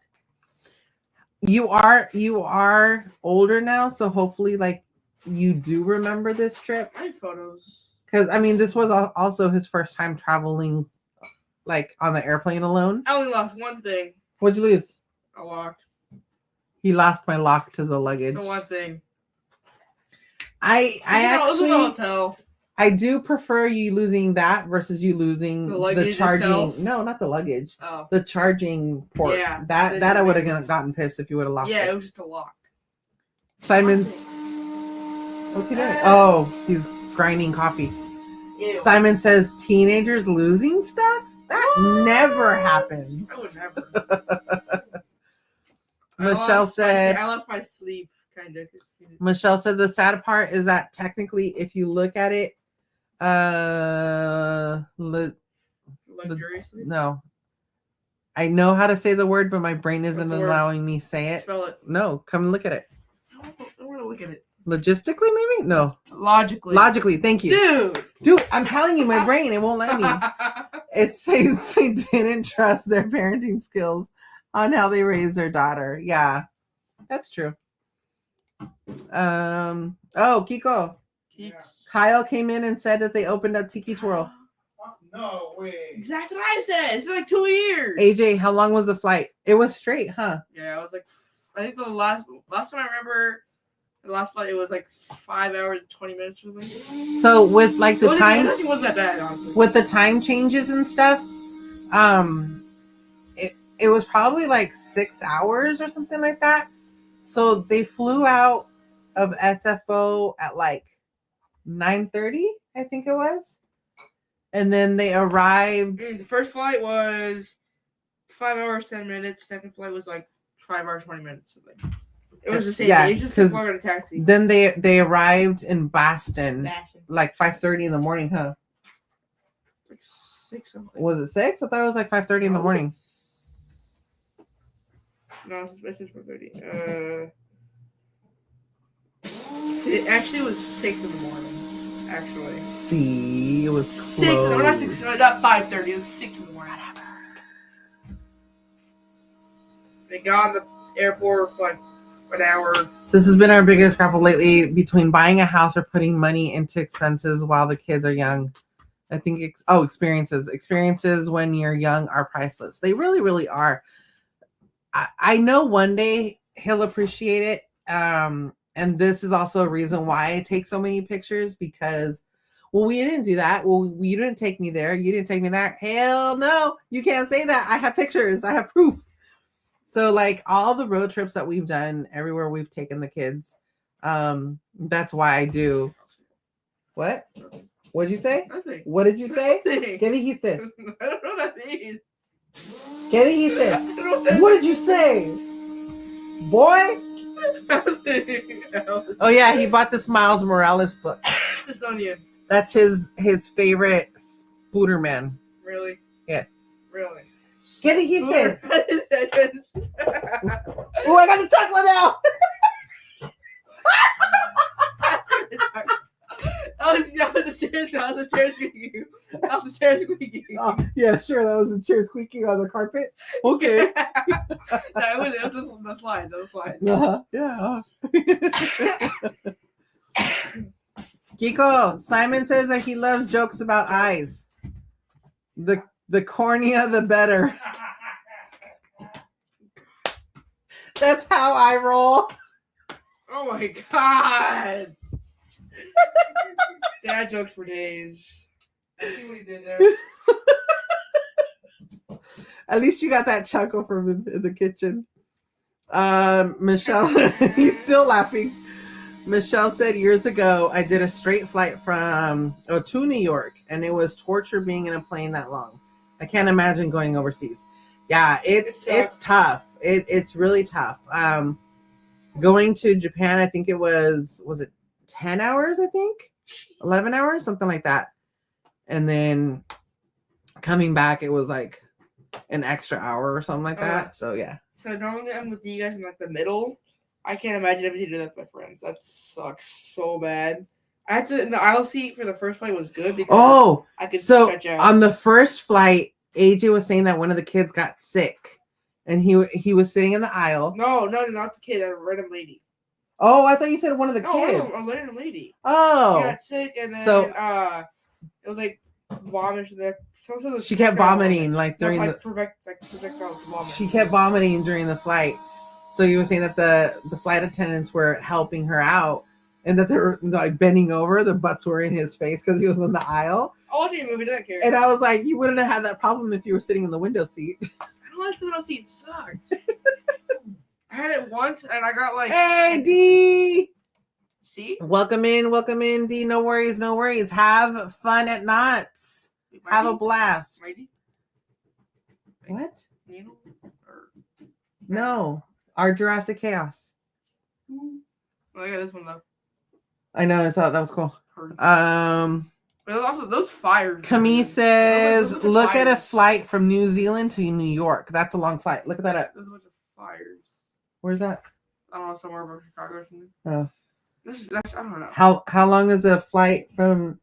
you are older now, so hopefully like you do remember this trip. I have photos. Because I mean, this was also his first time traveling, like on the airplane alone. I only lost one thing. What'd you lose? A lock. He lost my lock to the luggage. It's the one thing. I It was a actually hotel. I do prefer you losing that versus you losing The the luggage charging. itself? No, not the luggage. Oh. The charging port. Yeah, that that's I would amazing. have gotten pissed if you would have lost Yeah, it it. was just a lock. Simon, what's he doing? Oh, he's grinding coffee. Ew. Simon says teenagers losing stuff? That What? never happens. I would never. Michelle said I lost my sleep, kind of. Michelle said the sad part is that technically if you look at it, Luxuriously. no. I know how to say the word, but my brain isn't What's the word? allowing me say it. Spell it. No, come look at it. I want to look at it. Logistically, maybe? No. Logically. Thank you. Dude, I'm telling you, my brain, it won't let me. It says they didn't trust their parenting skills on how they raised their daughter. Yeah, that's true. Oh, Kiko. Keeks. Kyle came in and said that they opened up Tiki Twirl. No way. Exactly what I said. It's been like 2 years. AJ, how long was the flight? It was straight, huh? Yeah, I was like, I think the last time I remember, the last flight, it was like 5 hours and 20 minutes or something. So with like the time, It wasn't that bad, honestly. with the time changes and stuff, it was probably like 6 hours or something like that. So they flew out of SFO at like 9:30, I think it was. And then they arrived. The first flight was 5 hours, 10 minutes. Second flight was like 5 hours, 20 minutes. Something. It was the same. Yeah, It just 'cause took longer to taxi. Then they arrived in Boston Fashion. like 5:30 in the morning, huh? Like 6 something. Was it 6? I thought it was like 5:30 in the morning. No, it's 6:30. Actually, it was 6 in the morning. Actually. See, it was 6. close. No, not 6. No, not 5:30. It was 6 in the morning. They got on the airport for like an hour. This has been our biggest grapple lately between buying a house or putting money into expenses while the kids are young. I think experiences. Experiences when you're young are priceless. They really, really are. I know one day he'll appreciate it. And this is also a reason why I take so many pictures because, well, we didn't do that. Well, you didn't take me there. You didn't take me there. Hell no, you can't say that. I have pictures. I have proof. So like all the road trips that we've done, everywhere we've taken the kids, that's why I do. What? What'd you say? Nothing. What did you say? Nothing. ¿Qué dijiste? I don't know what that means. ¿Qué dijiste? I don't know what that What did you say? Boy? means. Oh yeah, he bought this Miles Morales book. Smithsonian. That's his favorite Spooderman. Really? Yes. Really? ¿Qué dijiste? That Oh, I got the chocolate out. was the chair. That was the chair squeaking. That was the chair squeaking. Oh, yeah, sure. That was the chair squeaking on the carpet. Okay. That was the slide. That was slide. Yeah. Kiko, Simon says that he loves jokes about eyes. The cornea, the better. That's how I roll. Oh my god. Dad jokes for days. I see what he did there. At least you got that chuckle from in the kitchen. Michelle, he's still laughing. Michelle said years ago, I did a straight flight to New York, and it was torture being in a plane that long. I can't imagine going overseas. Yeah, it's tough. It's really tough. Going to Japan, I think it was it 10 hours, I think? 11 hours, something like that. And then coming back, it was like an extra hour or something like that. So yeah. So normally I'm with you guys in like the middle. I can't imagine having to do that with my friends. That sucks so bad. I had to in the aisle seat for the first flight was good because Oh, I could so stretch out. on the first flight, AJ was saying that one of the kids got sick, and he was sitting in the aisle. No, not the kid. A random lady. Oh, I thought you said one of the No, kids. a random lady. Oh, She got sick, and then So- it was like vomit. There, she kept vomiting like during the. projectile vomit. She kept vomiting during the flight. So you were saying that the flight attendants were helping her out, and that they were like bending over. The butts were in his face because he was in the aisle. I'll watch a movie. Doesn't care. And I was like, you wouldn't have had that problem if you were sitting in the window seat. I don't like the window seat. It sucks. I had it once, and I got like. Hey, D. See? Welcome in, D. No worries. Have fun at Knots. Have a blast. Mighty? What? Needle? Or... No, our Jurassic Chaos. Oh, I got this one though. I know. I thought that was cool. But also those fires. Camille says, Those are look at a fires. flight from New Zealand to New York. That's a long flight. Look at that up. There's a bunch of fires. Where's that? I don't know, somewhere over Chicago or something. Oh. That's I don't know. How long is a flight from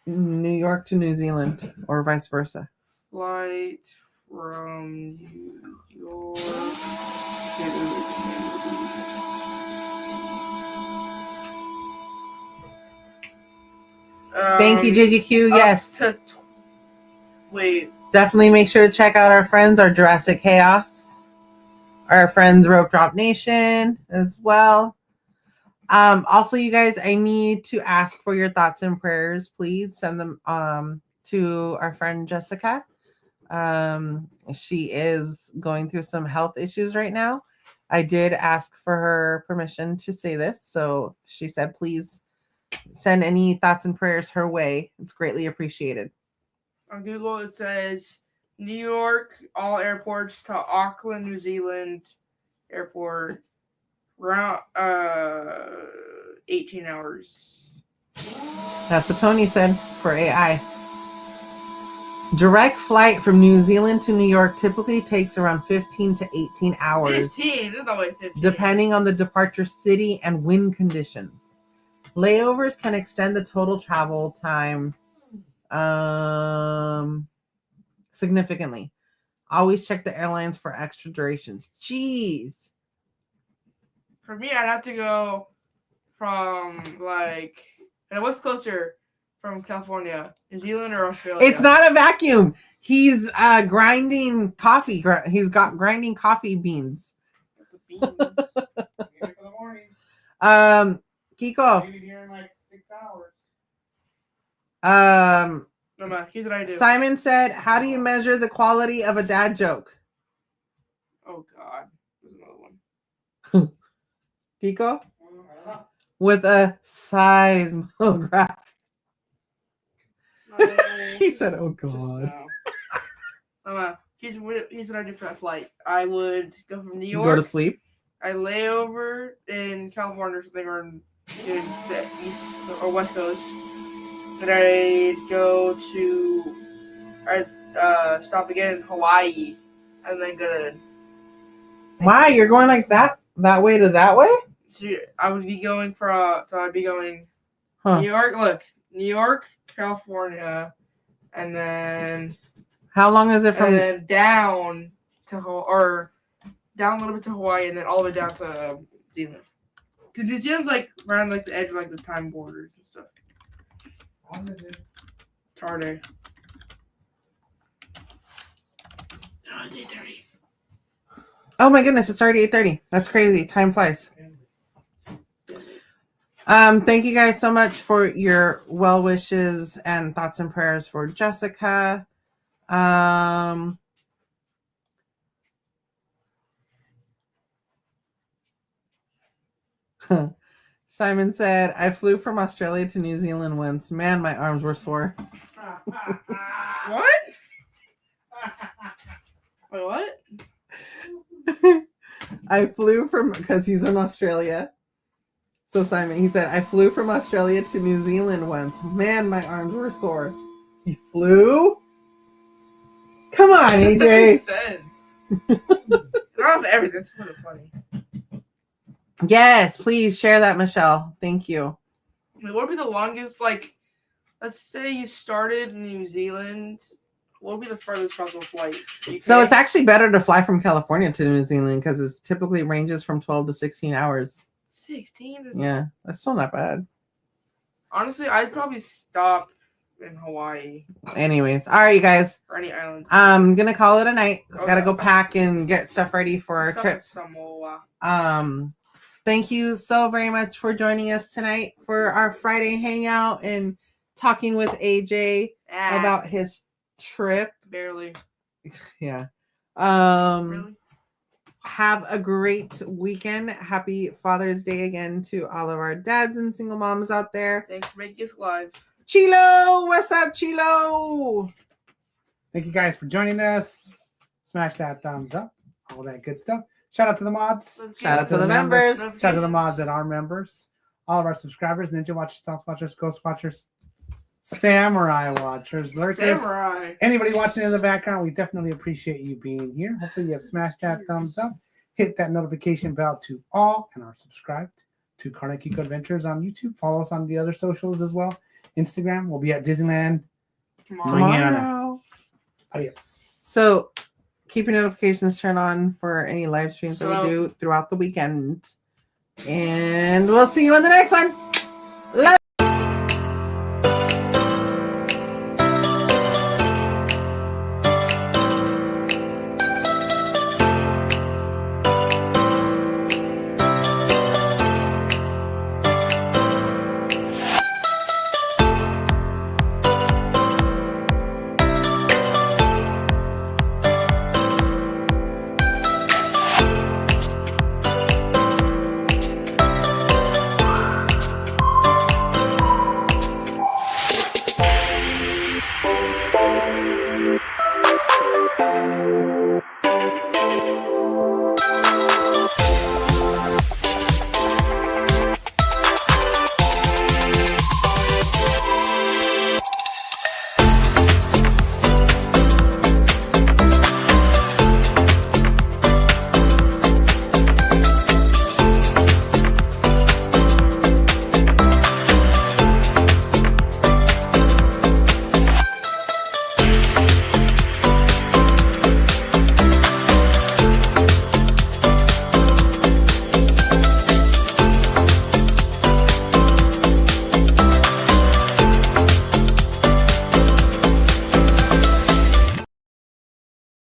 New York to New Zealand, or vice versa? Flight from New York to Thank you, JGQ. up Yes. to wait. Definitely make sure to check out our friends, our Jurassic Chaos, our friends Rope Drop Nation as well. Also, you guys, I need to ask for your thoughts and prayers. Please send them to our friend Jessica. She is going through some health issues right now. I did ask for her permission to say this, so she said, please send any thoughts and prayers her way. It's greatly appreciated. On Google, it says New York, all airports to Auckland, New Zealand airport, around 18 hours. That's what Tony said for AI. Direct flight from New Zealand to New York typically takes around 15 to 18 hours, 15, there's no way 15. depending on the departure city and wind conditions. Layovers can extend the total travel time significantly. Always check the airlines for extra durations. Jeez. For me, I'd have to go from and what's closer from California, New Zealand or Australia? It's not a vacuum. He's grinding coffee. He's got grinding coffee beans. The beans. Maybe for the morning. Kiko. Maybe here in like 6 hours. No, man, here's what I do. Simon said, how do you measure the quality of a dad joke? Oh, God. There's another one. Kiko? I don't know. With a seismograph. No, He said, oh, just God. no. No, man, here's what I do for that flight. I would go from New You York. go to sleep? I lay over in California or something, or in the east or west coast. And I'd stop again in Hawaii, and then go to. Why? You're going like that way to that way? So I would be going I'd be going Huh. New York. Look, New York, California, and then How long is it from? down to or down a little bit to Hawaii, and then all the way down to New Zealand. Because New Zealand's like around like the edge of like the time borders and stuff. Tarde. No, it's 8:30. Oh my goodness, it's already 8:30. That's crazy. Time flies. Thank you guys so much for your well wishes and thoughts and prayers for Jessica. Simon said, I flew from Australia to New Zealand once. Man, my arms were sore. What? Wait, what? I flew because he's in Australia. So Simon, he said, I flew from Australia to New Zealand once. Man, my arms were sore. He flew? Come on, That AJ. makes sense. I don't have everything. It's kind of funny. Yes, please share that, Michelle. Thank you. What would be the longest, like, let's say you started in New Zealand. What would be the furthest possible flight? So it's actually better to fly from California to New Zealand because it typically ranges from 12 to 16 hours. 16? Yeah, that's still not bad. Honestly, I'd probably stop in Hawaii Anyways, all right, you guys. or any island. I'm gonna call it a night. Okay. Gotta go pack and get stuff ready for our trip. Samoa. Thank you so very much for joining us tonight for our Friday hangout and talking with AJ about his trip. Barely. Yeah. Really? Have a great weekend. Happy Father's Day again to all of our dads and single moms out there. Thanks for making us live. Chilo, what's up, Chilo? Thank you guys for joining us. Smash that thumbs up, all that good stuff. Shout out to the mods. Shout out to the members. Shout out to the mods and our members. All of our subscribers, Ninja Watchers, Stealth Watchers, Ghost Watchers, Samurai Watchers, Lurkers. Samurai. Anybody watching in the background, we definitely appreciate you being here. Hopefully you have smashed that thumbs up. Hit that notification bell to all and are subscribed to Karla y Kiko Adventures on YouTube. Follow us on the other socials as well. Instagram. We'll be at Disneyland Tomorrow. Adios. So keep your notifications turned on for any live streams that we do throughout the weekend. And we'll see you on the next one.